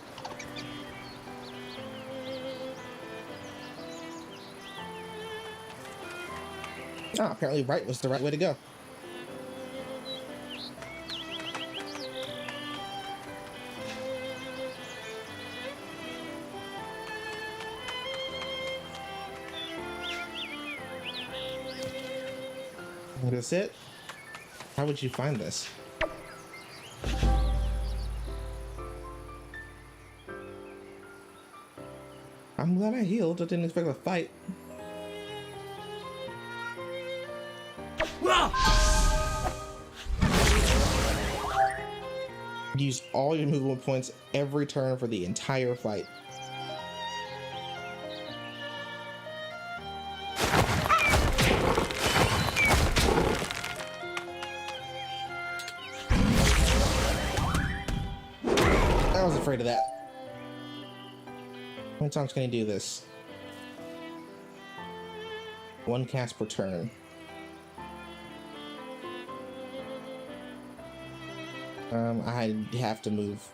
Ah, apparently right was the right way to go. That's it? How would you find this? I'm glad I healed. I didn't expect a fight. Use all your movement points every turn for the entire fight. I was afraid of that. How many times can he do this? One cast per turn. I have to move.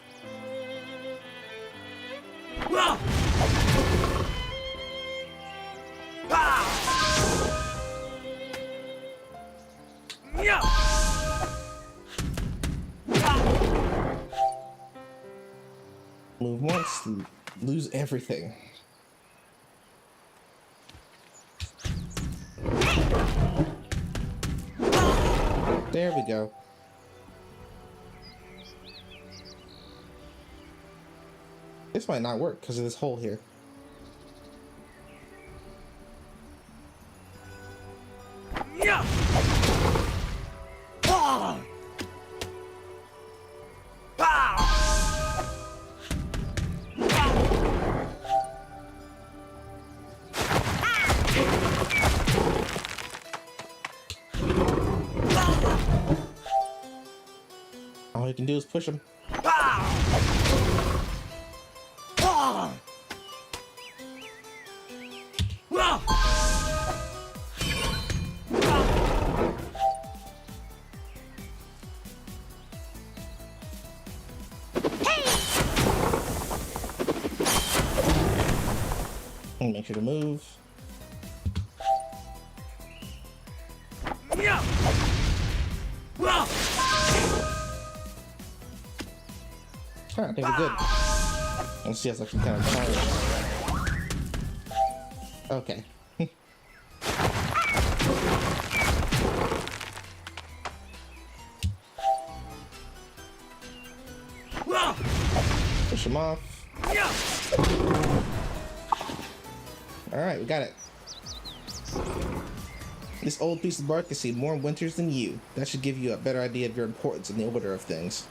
Move once, lose everything. There we go. This might not work because of this hole here. All you can do is push him. Make sure to move. I think we're good. Let's see if I can kind of charge. Okay. Push him off. Alright, we got it. This old piece of bark has seen more winters than you. That should give you a better idea of your importance in the order of things.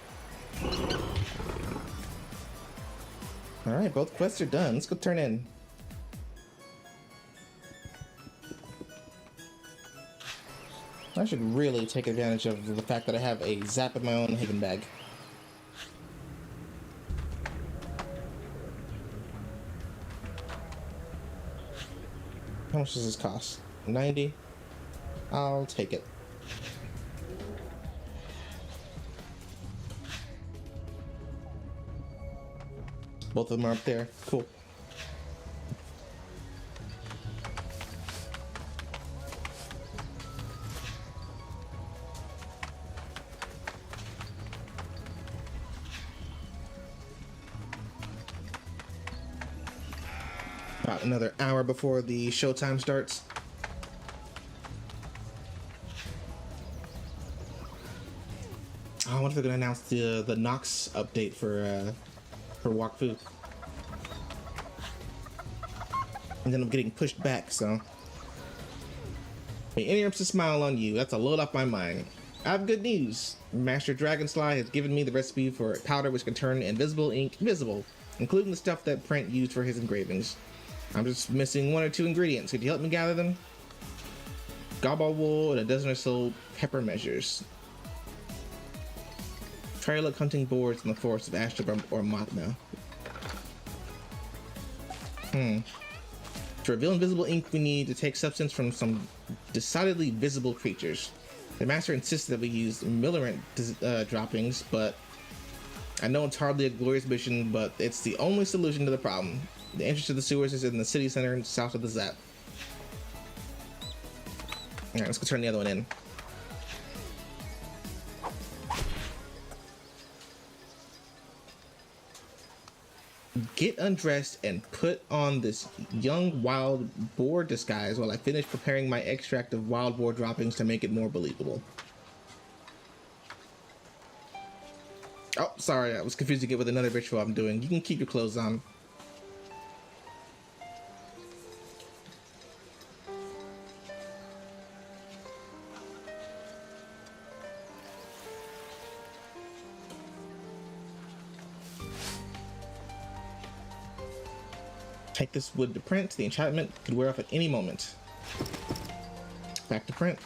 Alright, both quests are done. Let's go turn in. I should really take advantage of the fact that I have a zap in my own Haven bag. How much does this cost? 90? I'll take it. Both of them are up there. Cool. About another hour before the showtime starts. I wonder if they're gonna announce the Nox update for Wakfu. And then I'm getting pushed back, so. Hey, interrupts a smile on you. That's a load off my mind. I have good news. Master Dragonfly has given me the recipe for powder which can turn invisible ink visible, including the stuff that Print used for his engravings. I'm just missing one or two ingredients. Could you help me gather them? Gobble wool and a dozen or so pepper measures. Try your luck hunting boards in the forest of Ashtabum or Mothna. To reveal invisible ink, we need to take substance from some decidedly visible creatures. The master insisted that we use Millerant droppings, but I know it's hardly a glorious mission, but it's the only solution to the problem. The entrance to the sewers is in the city center south of the Zap. Alright, let's go turn the other one in. Get undressed and put on this young wild boar disguise while I finish preparing my extract of wild boar droppings to make it more believable. Oh, sorry, I was confusing it with another ritual I'm doing. You can keep your clothes on. Take this wood to print. The enchantment could wear off at any moment. Back to print.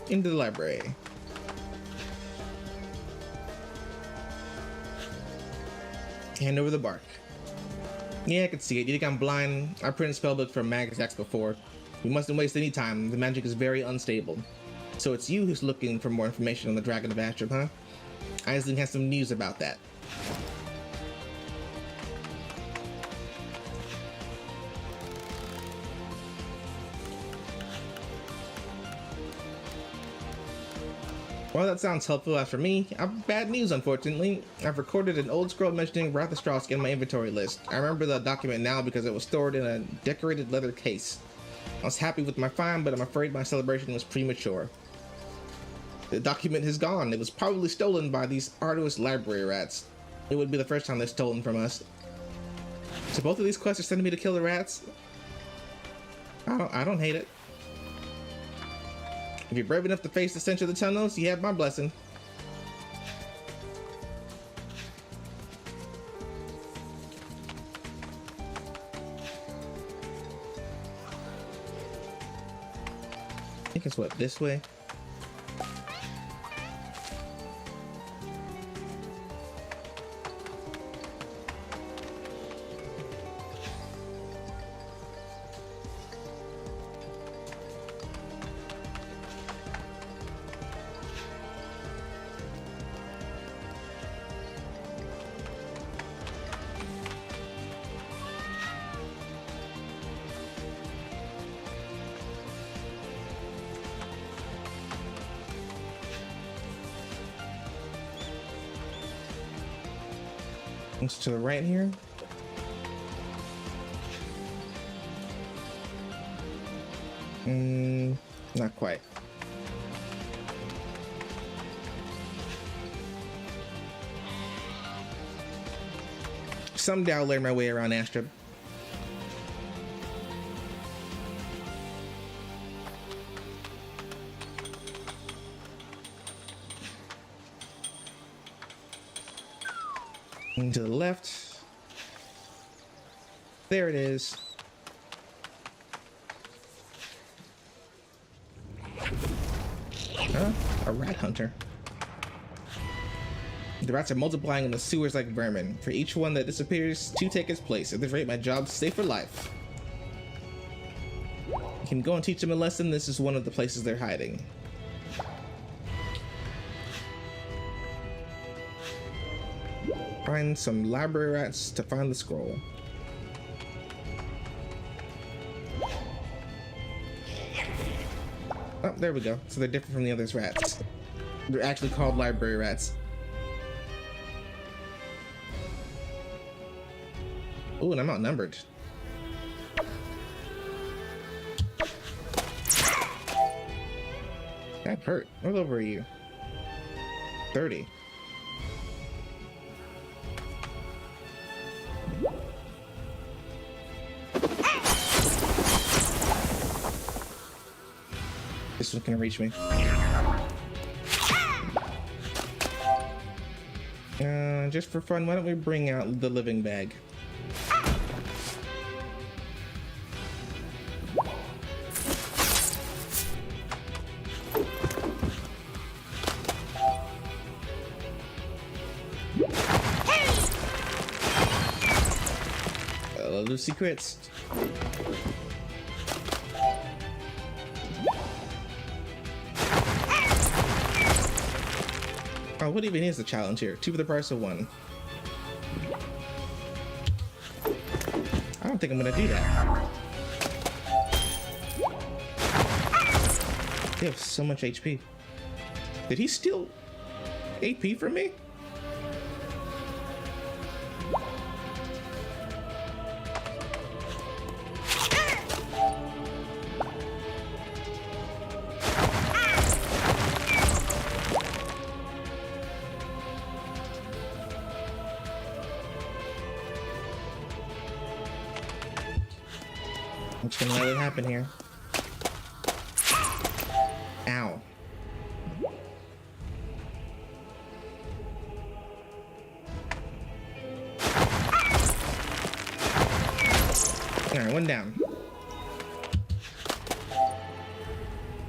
Into the library. Hand over the bark. Yeah, I can see it. You think I'm blind? I printed spellbook from mag attacks before. We mustn't waste any time. The magic is very unstable. So it's you who's looking for more information on the Dragon of Astrum, huh? Aisling has some news about that. Well, that sounds helpful. As for me, I have bad news, unfortunately. I've recorded an old scroll mentioning Rathastrosk in my inventory list. I remember the document now because it was stored in a decorated leather case. I was happy with my find, but I'm afraid my celebration was premature. The document has gone. It was probably stolen by these arduous library rats. It would be the first time they're stolen from us. So both of these quests are sending me to kill the rats? I don't hate it. If you're brave enough to face the stench of the tunnels, you have my blessing. I think it's what, this way? To the right here. Not quite. Someday I'll learn my way around Astrum. To the left. There it is. Huh? A rat hunter. The rats are multiplying in the sewers like vermin. For each one that disappears, 2 take its place. At this rate, my job's safe for life. You can go and teach them a lesson. This is one of the places they're hiding. Find some library rats to find the scroll. Oh, there we go. So they're different from the other rats. They're actually called library rats. Ooh, and I'm outnumbered. That hurt. What level are you? 30. This one's gonna reach me. Just for fun, why don't we bring out the living bag? Hello, secrets. Oh, what even is the challenge here? 2 for the price of 1. I don't think I'm gonna do that. They have so much HP. Did he steal AP from me? What's gonna really happen here? Ow. Alright, 1 down.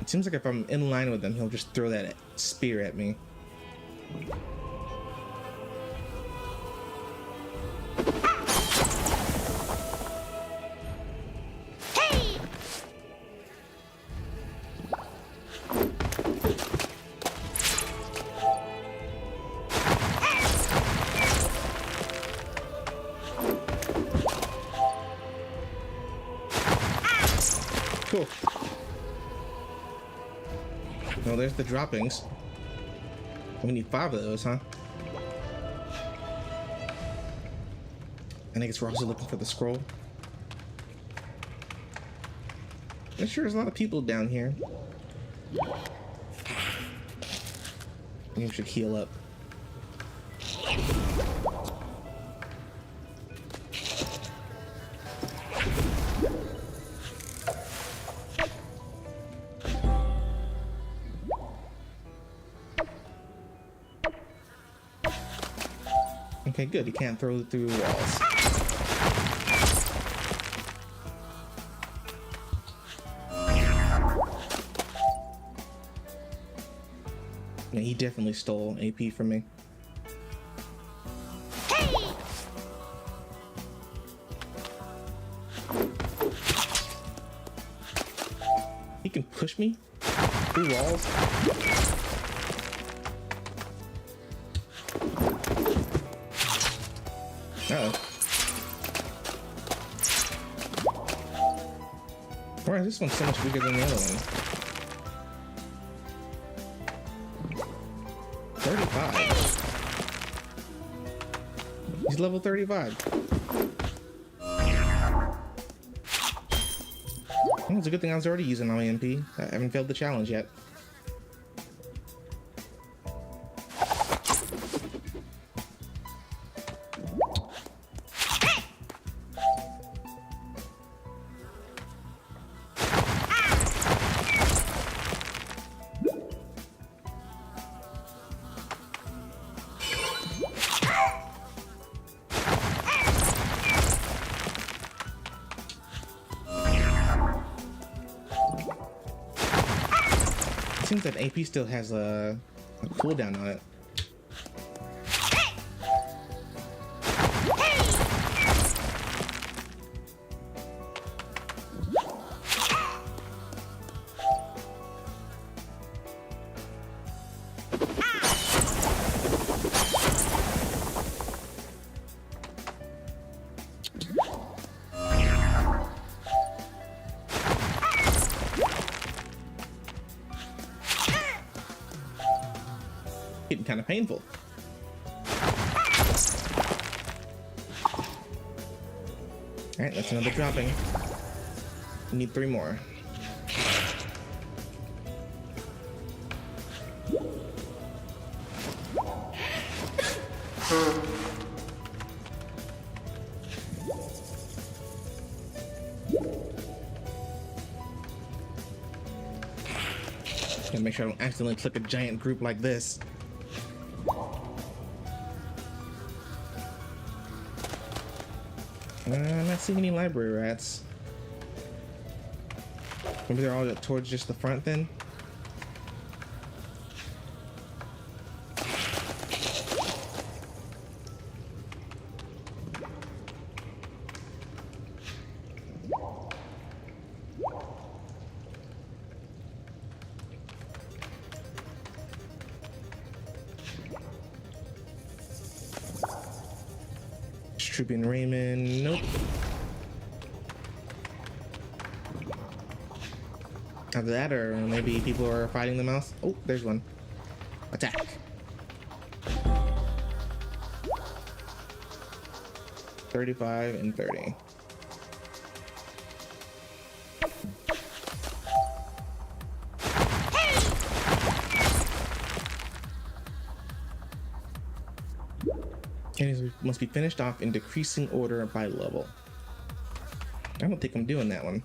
It seems like if I'm in line with him, he'll just throw that spear at me. Cool. Well, there's the droppings. We need 5 of those, huh? And I guess we're also looking for the scroll. I'm sure there's a lot of people down here. Maybe we should heal up. Okay, good. You can't throw it through walls. Yeah, he definitely stole AP from me. He can push me through walls. Uh-oh. Why is this one so much bigger than the other one? 35. He's level 35. Well, it's a good thing I was already using my MP. I haven't failed the challenge yet. Seems that AP still has a cooldown on it. Getting kind of painful. Alright, that's another dropping. We need 3 more. Gotta make sure I don't accidentally click a giant group like this. I'm not seeing any library rats. Maybe they're all towards just the front then? Trooping Raymond, nope. Either that or maybe people are fighting the mouse. Oh, there's one. Attack. $35 and $30. Enemies must be finished off in decreasing order by level. I don't think I'm doing that one.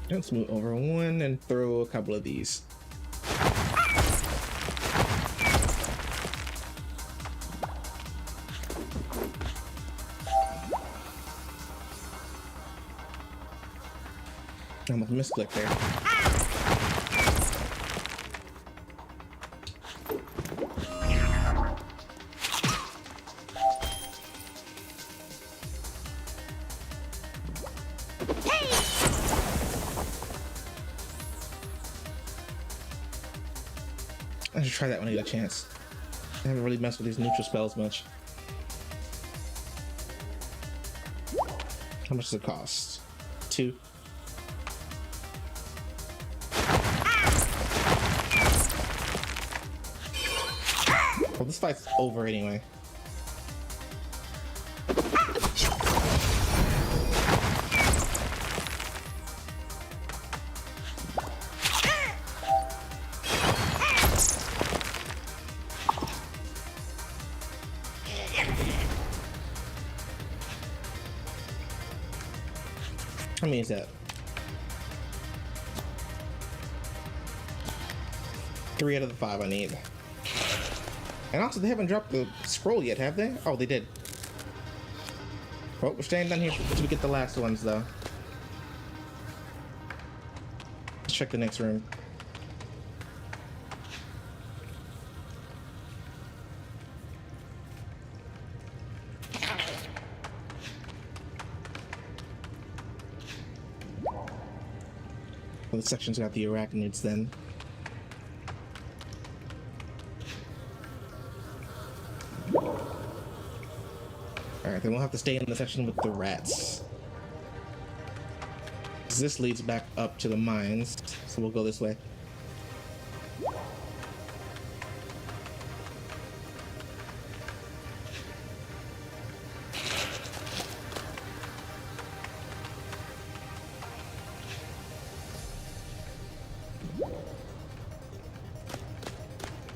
Let's move over one and throw a couple of these. I almost misclicked there. I should try that when I get a chance. I haven't really messed with these neutral spells much. How much does it cost? 2. Well, this fight's over anyway. How many is that? 3 out of the 5 I need. And also, they haven't dropped the scroll yet, have they? Oh, they did. Well, we're staying down here until we get the last ones, though. Let's check the next room. Well, the section's got the arachnids then. Alright, then we'll have to stay in the section with the rats. This leads back up to the mines, so we'll go this way.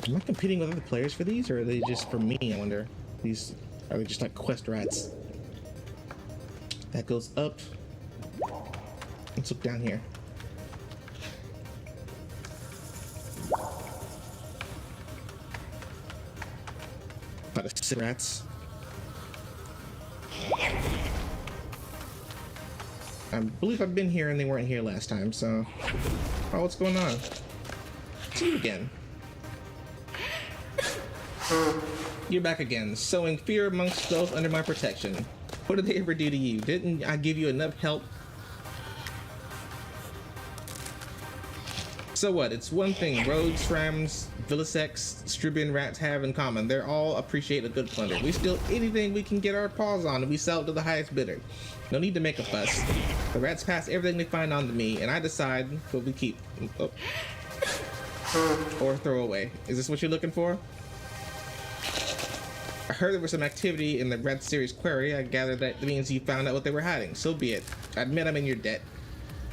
Am I competing with other players for these, or are they just for me, I wonder? These are they just like quest rats? That goes up. Let's look down here. About a 6 rats. I believe I've been here and they weren't here last time, so... Oh, what's going on? It's you again. You're back again, sowing fear amongst those under my protection. What did they ever do to you? Didn't I give you enough help? So what? It's one thing rogues, rams, Villisex, Strubian rats have in common. They're all appreciate a good plunder. We steal anything we can get our paws on and we sell it to the highest bidder. No need to make a fuss. The rats pass everything they find on to me and I decide what we keep. Oh. Or throw away. Is this what you're looking for? I heard there was some activity in the Red Series query. I gather that means you found out what they were hiding. So be it. I admit I'm in your debt.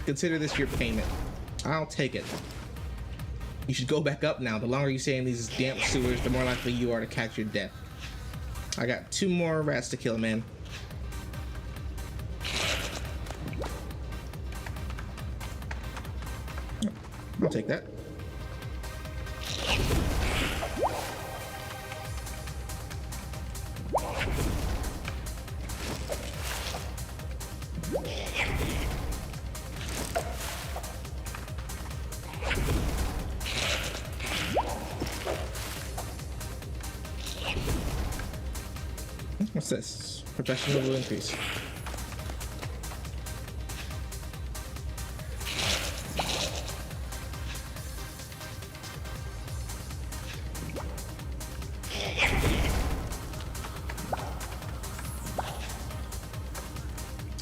Consider this your payment. I'll take it. You should go back up now. The longer you stay in these damp sewers, the more likely you are to catch your death. I got 2 more rats to kill, man. I'll take that. What's this? Professional will increase.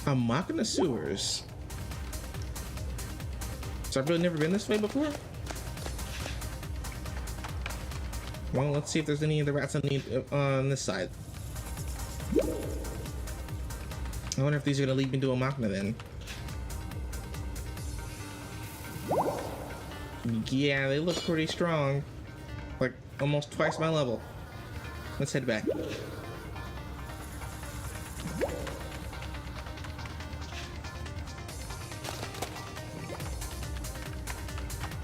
I'm mocking the sewers. So I've really never been this way before? Well, let's see if there's any of the rats on this side. I wonder if these are gonna lead me to a Machina then. Yeah, they look pretty strong. Like, almost twice my level. Let's head back.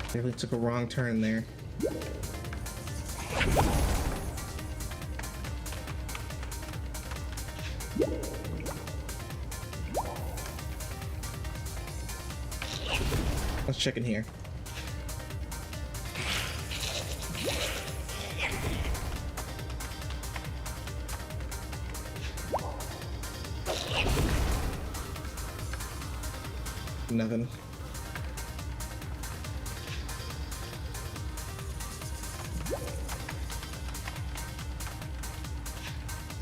Definitely took a wrong turn there. Let's check in here. Nothing.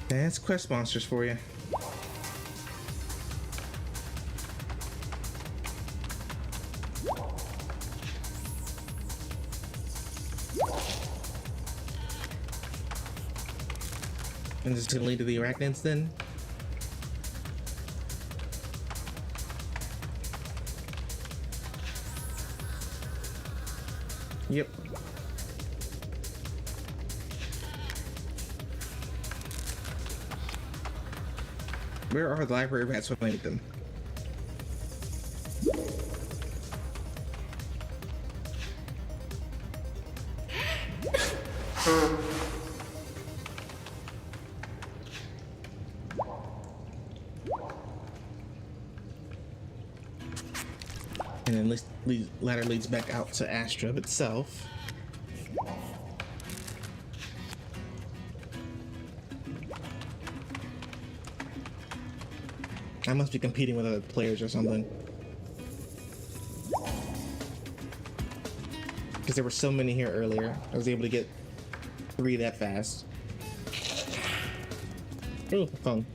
That's quest monsters for you. And just gonna lead to the arachnids then? Yep. Where are the library rats when I need them? And then this ladder leads back out to Astrub itself. I must be competing with other players or something. Because there were so many here earlier. I was able to get 3 that fast. Ooh, phone.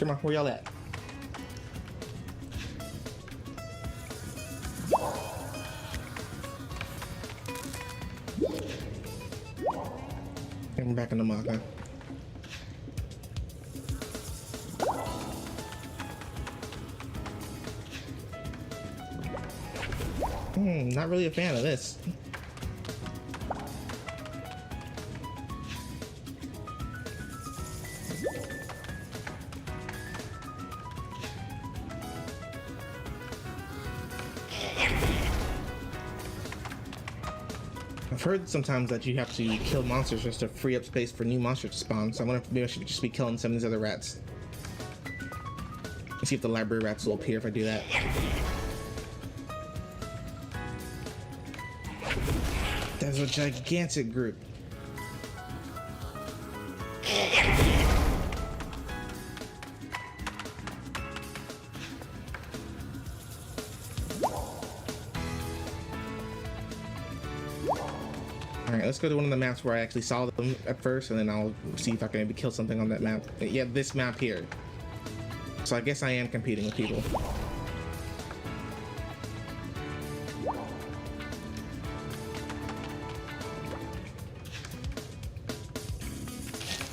Come on, where y'all at? I'm back in the marker. Not really a fan of this. I've heard sometimes that you have to kill monsters just to free up space for new monsters to spawn, so I wonder if maybe I should just be killing some of these other rats. Let's see if the library rats will appear if I do that. That's a gigantic group. Alright, let's go to one of the maps where I actually saw them at first, and then I'll see if I can maybe kill something on that map. Yeah, this map here. So I guess I am competing with people.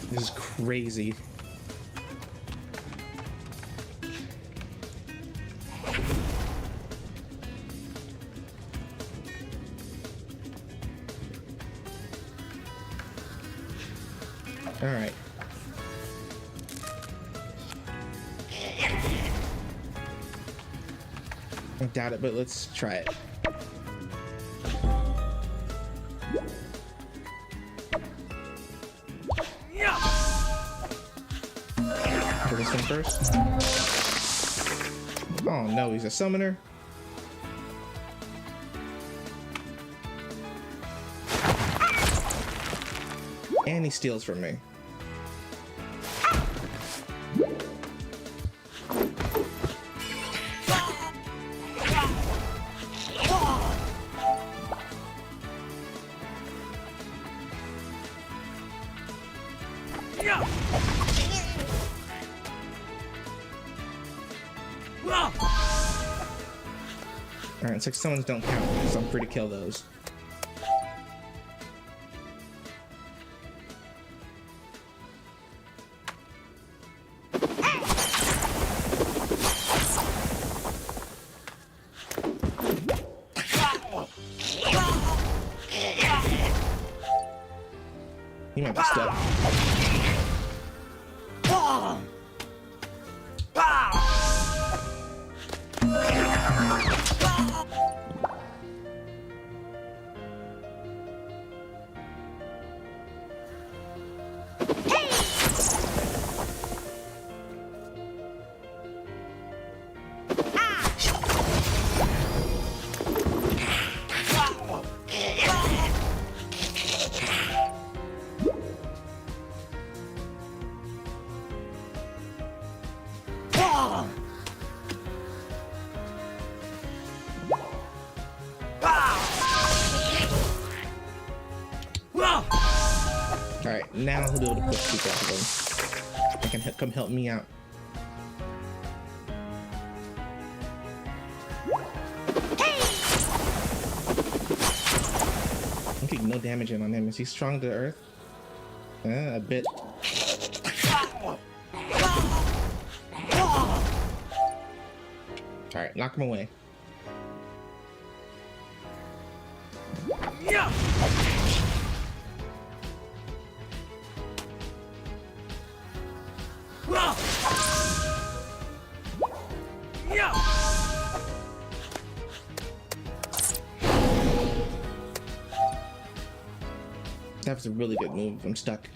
This is crazy. All right. I doubt it, but let's try it. For this one first. Oh no, he's a summoner. And he steals from me. Alright, 6 summons don't count, so I'm free to kill those. He might be stuck. Alright, now he'll be able to push people off of him. They can come help me out. I'm getting no damage in on him. Is he strong to earth? A bit. Alright, knock him away. That was a really good move. I'm stuck.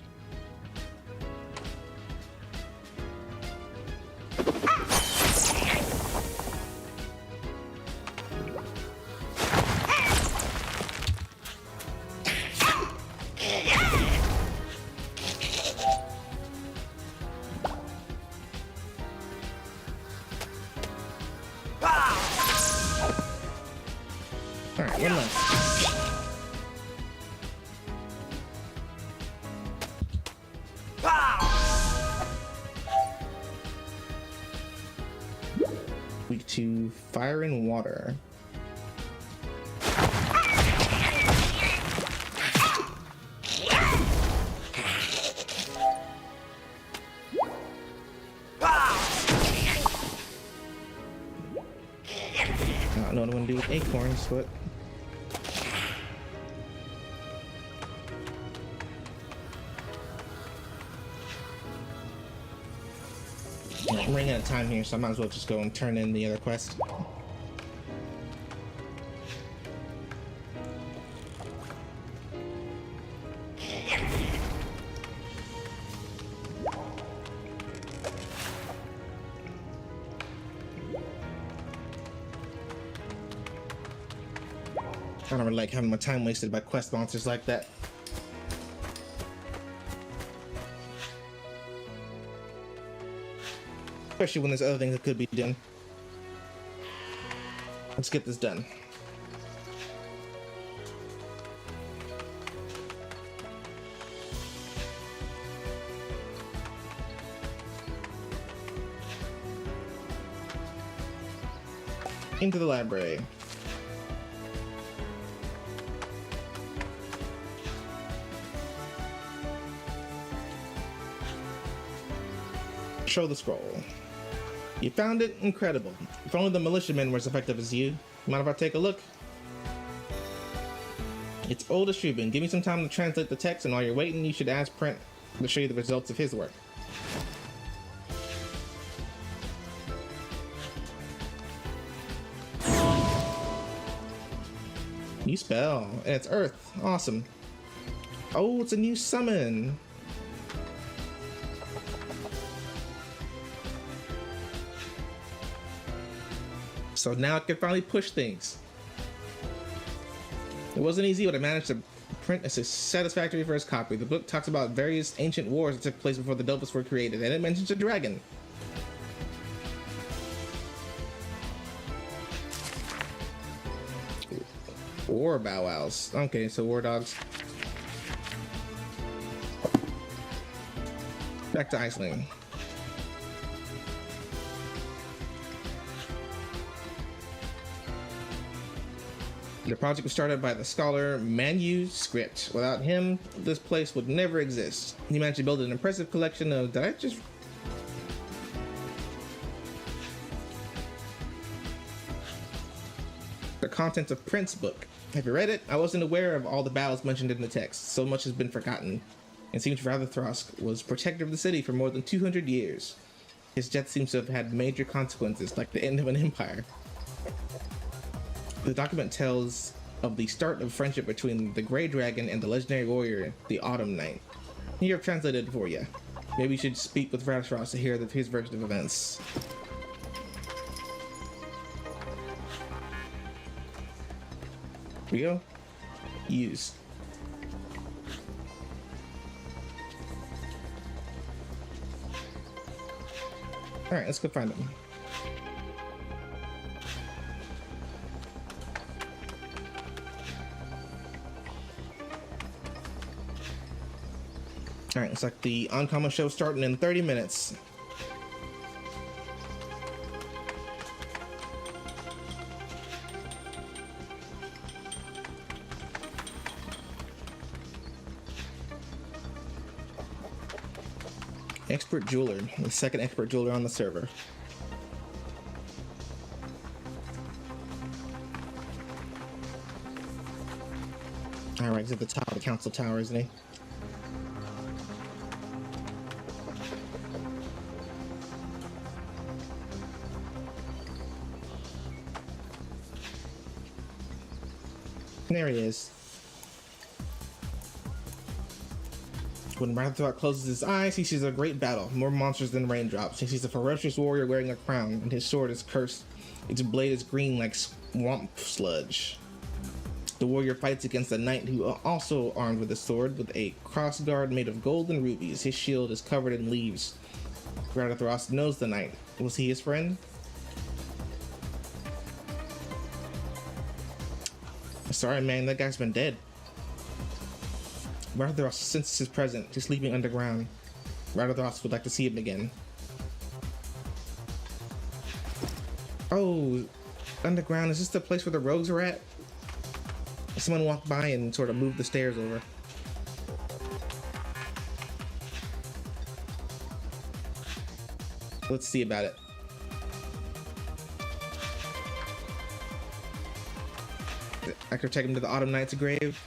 Alright, one left. Weak to fire and water. I don't know what I'm gonna do with acorns, but I'm running out of time here, so I might as well just go and turn in the other quest. I don't really like having my time wasted by quest monsters like that. Especially when there's other things that could be done. Let's get this done. Into the library. Show the scroll. You found it? Incredible. If only the militiamen were as effective as you. Mind if I take a look? It's old as Shubin. Give me some time to translate the text, and while you're waiting, you should ask Print to show you the results of his work. New spell, and it's Earth. Awesome. Oh, it's a new summon. So now I can finally push things. It wasn't easy, but I managed to print a satisfactory first copy. The book talks about various ancient wars that took place before the Dofus were created, and it mentions a dragon. War bow wows. Okay, so war dogs. Back to Iceland. The project was started by the scholar Manuscript. Without him, this place would never exist. He managed to build an impressive collection of... Did I just... The contents of Print's book. Have you read it? I wasn't aware of all the battles mentioned in the text. So much has been forgotten. It seems Rather Throsk was protector of the city for more than 200 years. His death seems to have had major consequences, like the end of an empire. The document tells of the start of friendship between the Grey Dragon and the legendary warrior, the Autumn Knight. Here I've translated it for you. Maybe you should speak with Rather Throsk to hear his version of events. Here we go. Use. Alright, let's go find them. Alright, looks like the Ankama Show starting in 30 minutes. Expert Jeweler, the second expert jeweler on the server. Alright, he's at the top of the council tower, isn't he? There he is. When Rather Throsk closes his eyes, he sees a great battle, more monsters than raindrops. He sees a ferocious warrior wearing a crown, and his sword is cursed. Its blade is green like swamp sludge. The warrior fights against a knight who also armed with a sword with a crossguard made of gold and rubies. His shield is covered in leaves. Rather Throsk knows the knight. Was he his friend? Sorry, man, that guy's been dead. Rather Throsk senses his presence. He's sleeping underground. Rather Throsk would like to see him again. Oh, underground, is this the place where the rogues are at? Someone walked by and sort of moved the stairs over. Let's see about it. I could take him to the Autumn Knight's grave.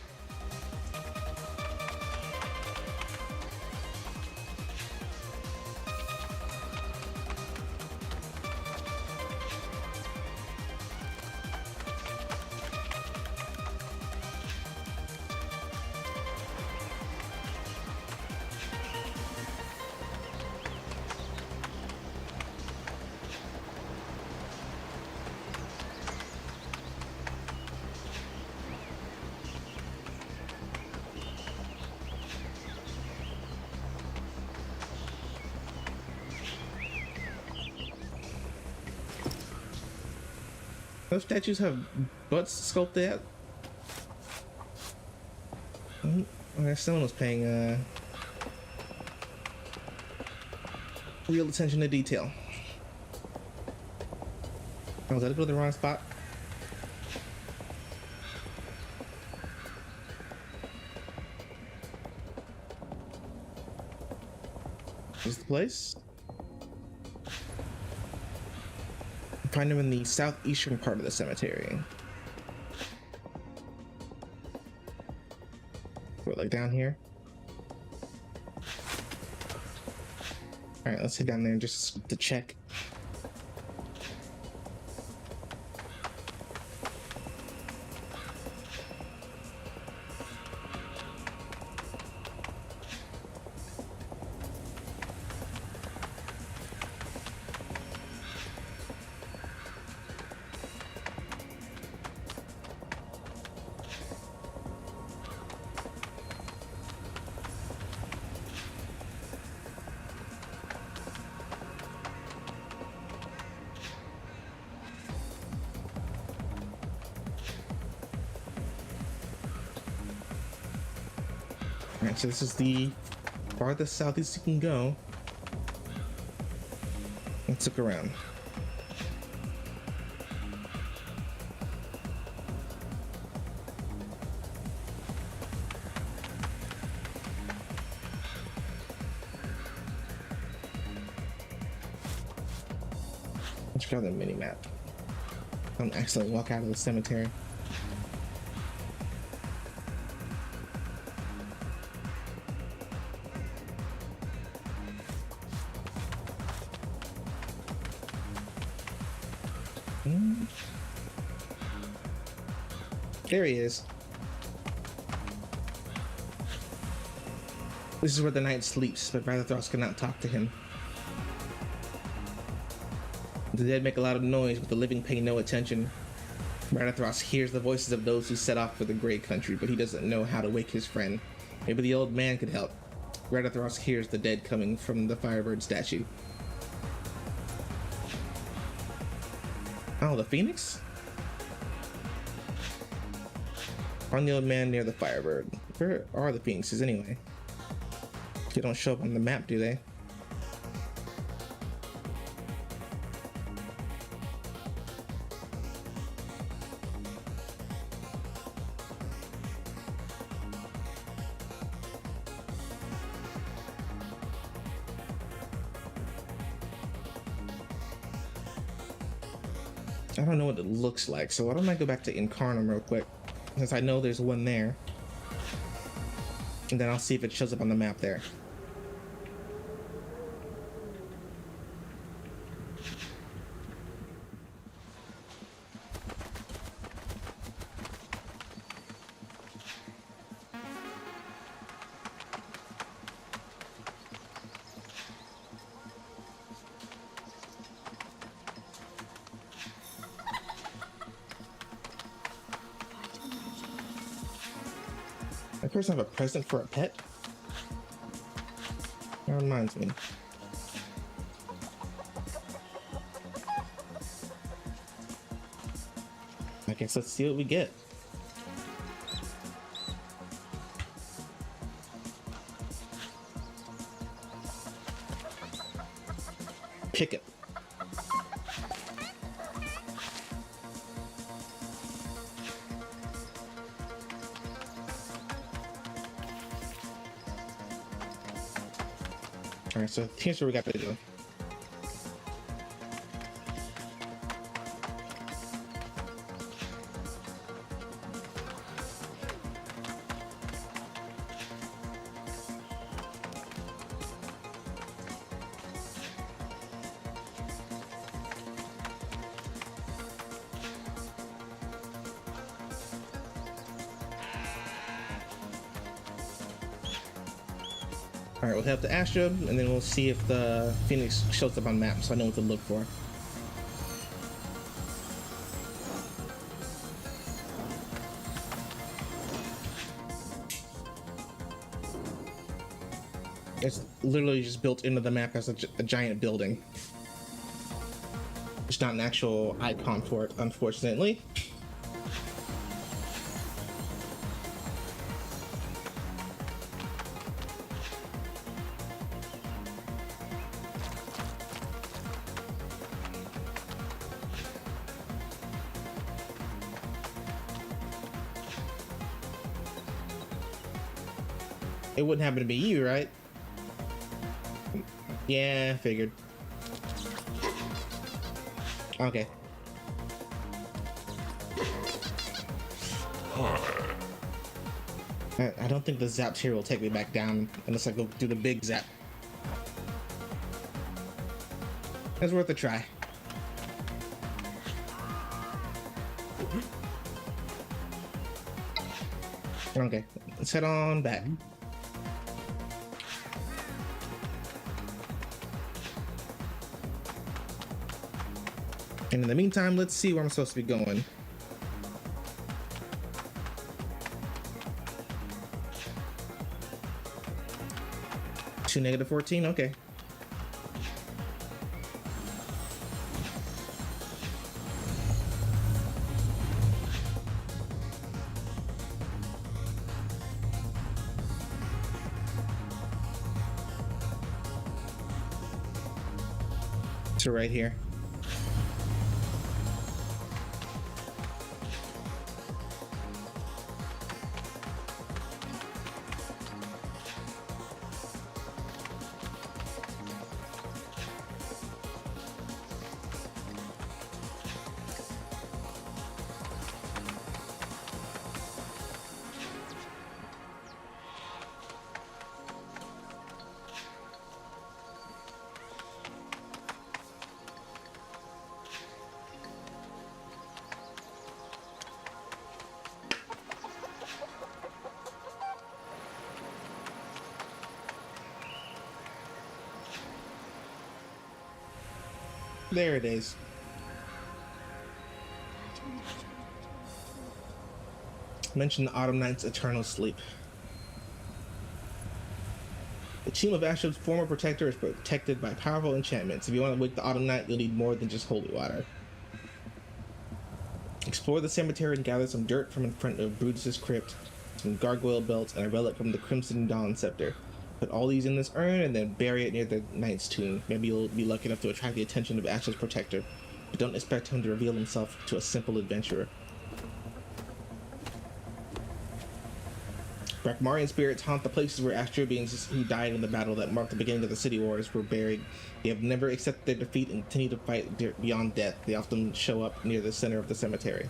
Those statues have butts sculpted. I guess someone was paying real attention to detail. Oh, did I go to the wrong spot? Is the place? Find him in the southeastern part of the cemetery. What, like down here? Alright, let's head down there just to check. Alright, so this is the farthest southeast you can go. Let's look around. Let's grab the mini map. Don't accidentally walk out of the cemetery. There he is. This is where the knight sleeps, but Rathathros cannot talk to him. The dead make a lot of noise, but the living pay no attention. Rathathros hears the voices of those who set off for the Grey Country, but he doesn't know how to wake his friend. Maybe the old man could help. Rathathros hears the dead coming from the Firebird statue. Oh, the Phoenix? Find the old man near the Firebird. Where are the Phoenixes anyway? They don't show up on the map, do they? I don't know what it looks like, so why don't I go back to Incarnum real quick, since I know there's one there. And then I'll see if it shows up on the map there. That person have a present for a pet? That reminds me. I guess let's see what we get. Pick it. Alright, so here's what we got to do. Alright, we'll head up to Astra, and then we'll see if the Phoenix shows up on maps, so I know what to look for. It's literally just built into the map as a giant building. There's not an actual icon for it, unfortunately. It wouldn't happen to be you, right? Yeah, figured. Okay. I don't think the zaps here will take me back down unless I go do the big zap. It's worth a try. Okay, let's head on back. And in the meantime, let's see where I'm supposed to be going. To -14, okay. So right here. There it is. Mention the Autumn Knight's eternal sleep. The Tomb of Ashev's former protector is protected by powerful enchantments. If you want to wake the Autumn Knight, you'll need more than just holy water. Explore the cemetery and gather some dirt from in front of Brutus's crypt, some gargoyle belts, and a relic from the Crimson Dawn scepter. Put all these in this urn and then bury it near the Knight's tomb. Maybe you'll be lucky enough to attract the attention of Ash's protector, but don't expect him to reveal himself to a simple adventurer. Brakmarian spirits haunt the places where Astrobians who died in the battle that marked the beginning of the City Wars were buried. They have never accepted their defeat and continue to fight beyond death. They often show up near the center of the cemetery.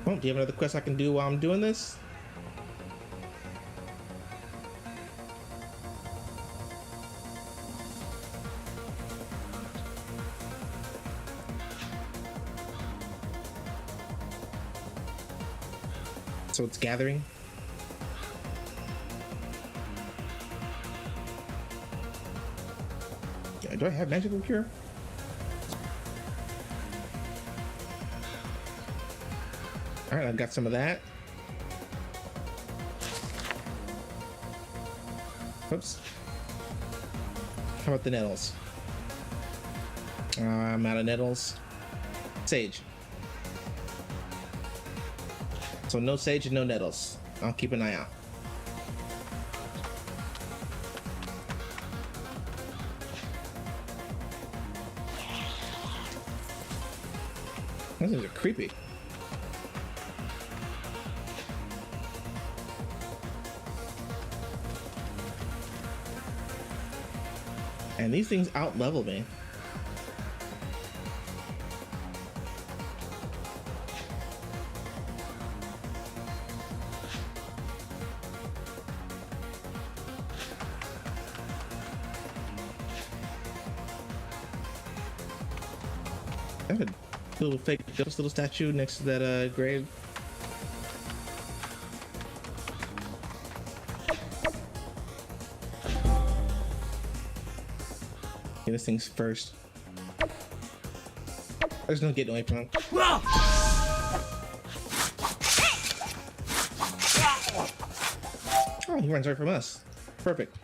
Oh, do you have another quest I can do while I'm doing this? So it's gathering. Do I have magical cure? All right, I've got some of that. Oops. How about the nettles? I'm out of nettles. Sage. So no sage and no nettles. I'll keep an eye out. Those things are creepy. And these things out-level me. I have a little fake ghost little statue next to that grave. Get this thing's first. There's no getting away from him. Oh, he runs right from us. Perfect.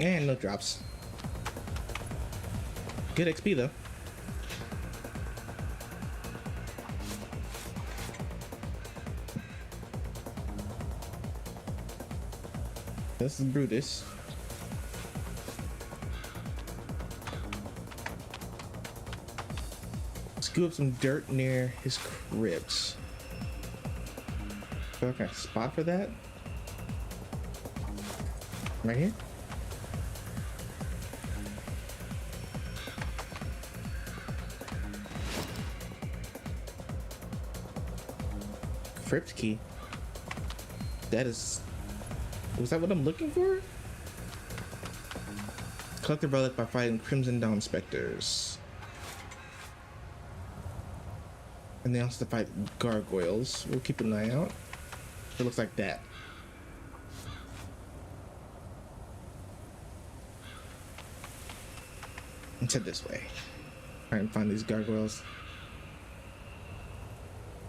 And no drops. Good XP though. This is Brutus. Scoop up some dirt near his cribs. Okay, spot for that? Right here? Crypt key. That is... Was that what I'm looking for? Collect the relic by fighting Crimson Dawn Specters. And they also fight gargoyles. We'll keep an eye out. It looks like that. Let's head this way. Try and find these gargoyles.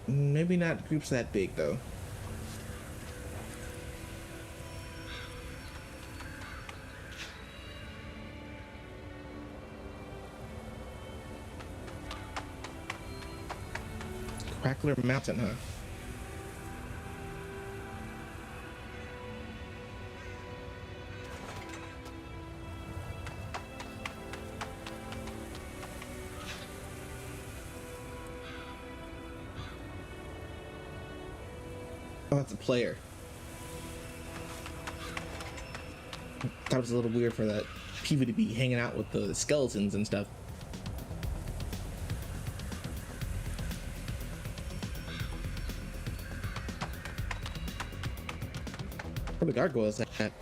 Maybe not groups that big though. Crackler Mountain, huh? Oh, that's a player. Thought it was a little weird for that PV to be hanging out with the skeletons and stuff. Where the gargoyles at?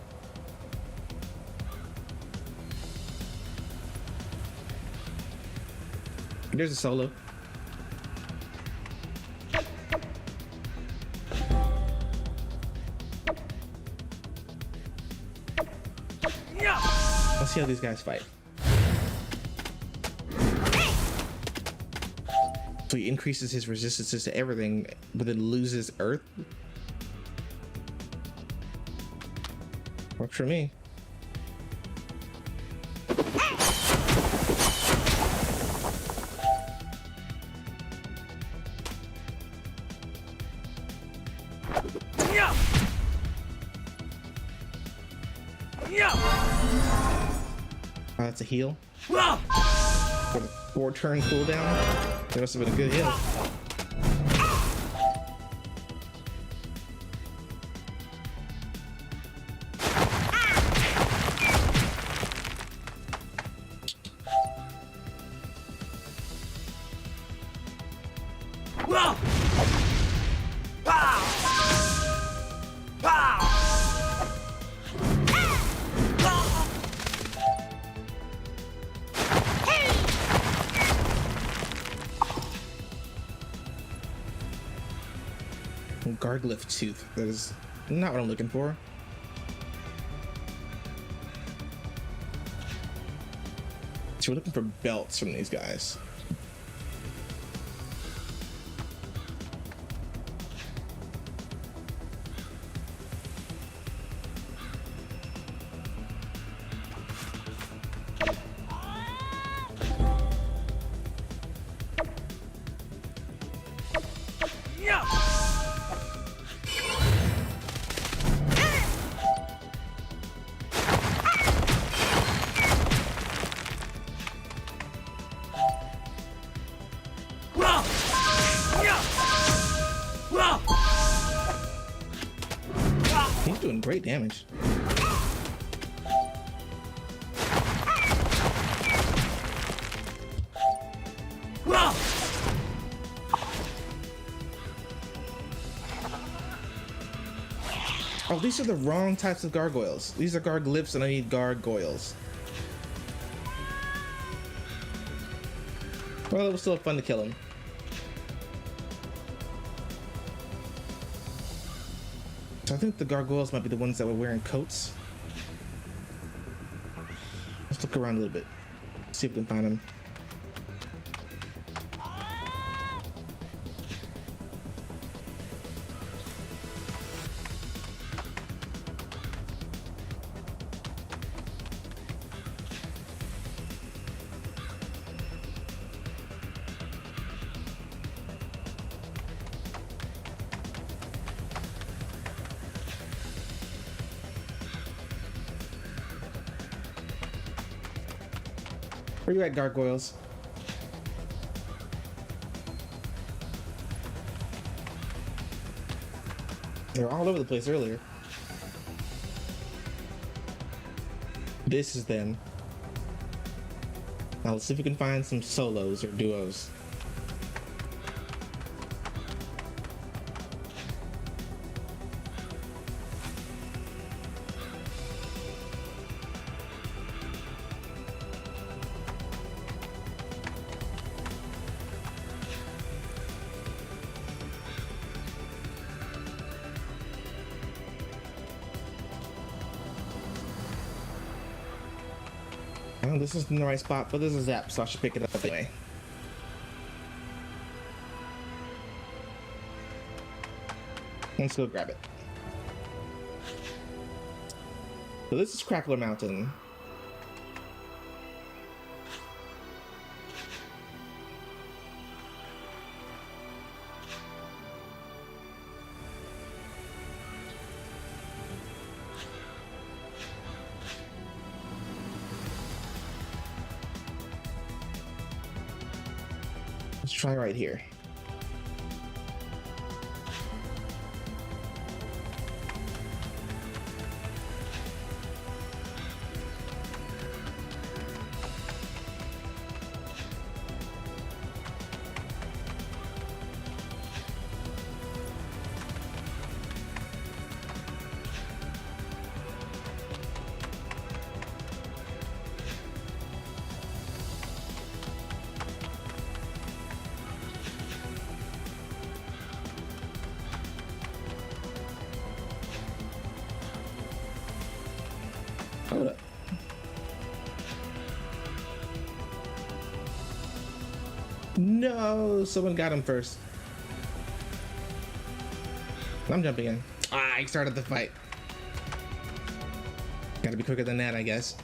There's a solo. Let's see how these guys fight. So he increases his resistances to everything, but then loses earth. Works for me. Oh, that's a heal. For the 4-turn cooldown. That must have been a good heal. Garglyph tooth. That is not what I'm looking for. So we're looking for belts from these guys. He's doing great damage. Oh, these are the wrong types of gargoyles. These are garglyphs and I need gargoyles. Well, it was still fun to kill him. So I think the gargoyles might be the ones that were wearing coats. Let's look around a little bit. See if we can find him. Where you at, gargoyles? They were all over the place earlier. This is them. Now let's see if we can find some solos or duos. Well, this isn't the right spot, but this is Zap, so I should pick it up anyway. Let's go grab it. So this is Crackler Mountain. Let's try right here. Hold up. No, someone got him first. I'm jumping in. Ah, I started the fight. Gotta be quicker than that, I guess.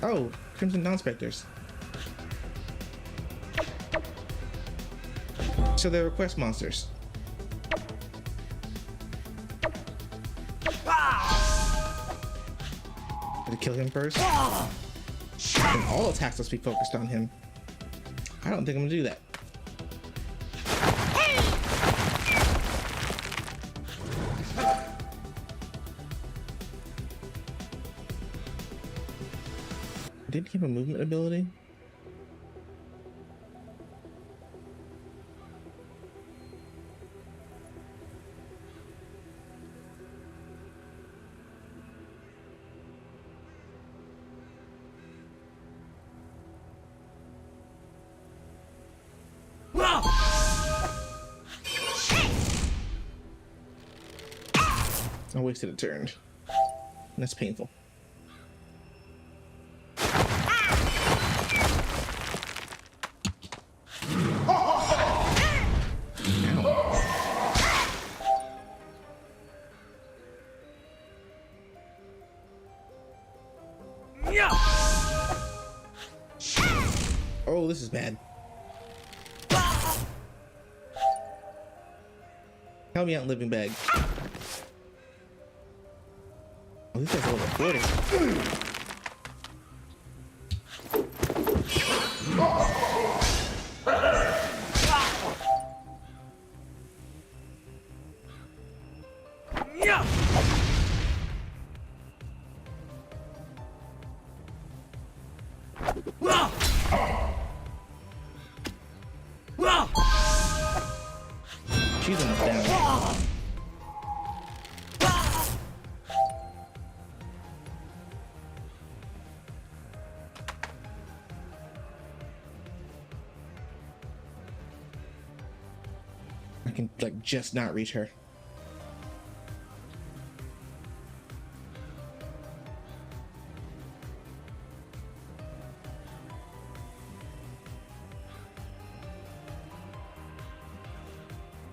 Oh, Crimson Dawn Specters. So they're request monsters. To kill him first. And all attacks must be focused on him. I don't think I'm gonna do that. Did he have a movement ability? I wasted a turn. That's painful. Oh, this is bad. Help me out, living bag. Oh, this guy's a little floating. She's almost down. I can like just not reach her.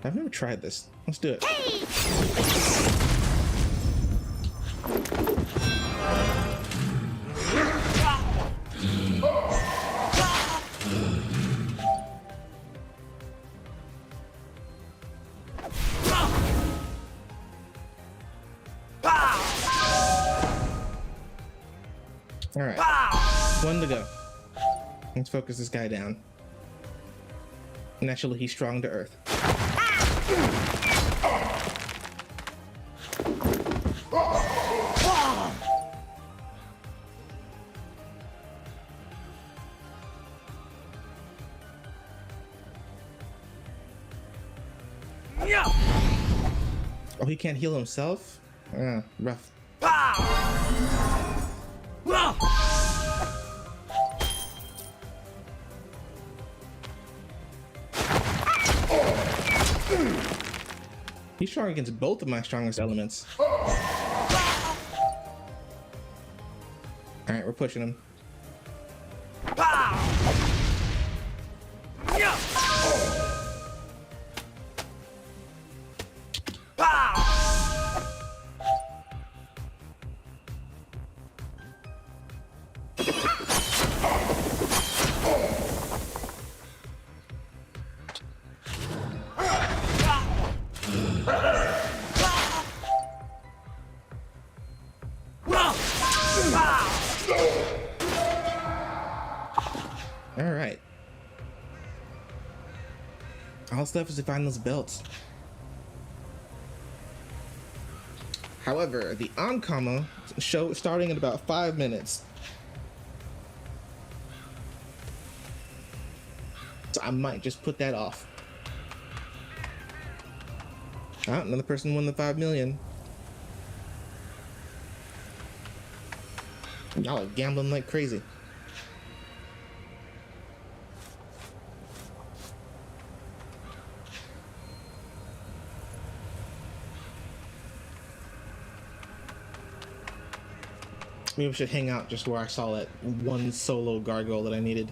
I've never tried this. Let's do it. All right, one to go. Let's focus this guy down. Naturally, he's strong to earth. Oh, he can't heal himself? Rough. He's strong against both of my strongest elements. Alright, we're pushing him. Alright. All that's left is to find those belts. However, the Ankama show is starting in about 5 minutes. So I might just put that off. Ah, another person won the 5 million. Y'all are gambling like crazy. Maybe we should hang out just where I saw that one solo gargoyle that I needed.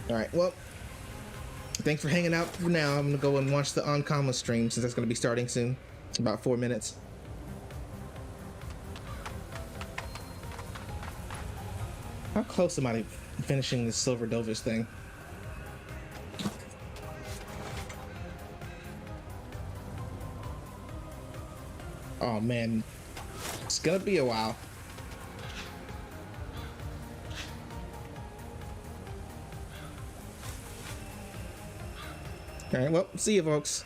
Alright, well, thanks for hanging out for now. I'm gonna go and watch the Ankama stream since that's gonna be starting soon. About 4 minutes. How close am I to finishing this silver Dofus thing? Oh man, it's gonna be a while. All right, well, see you folks.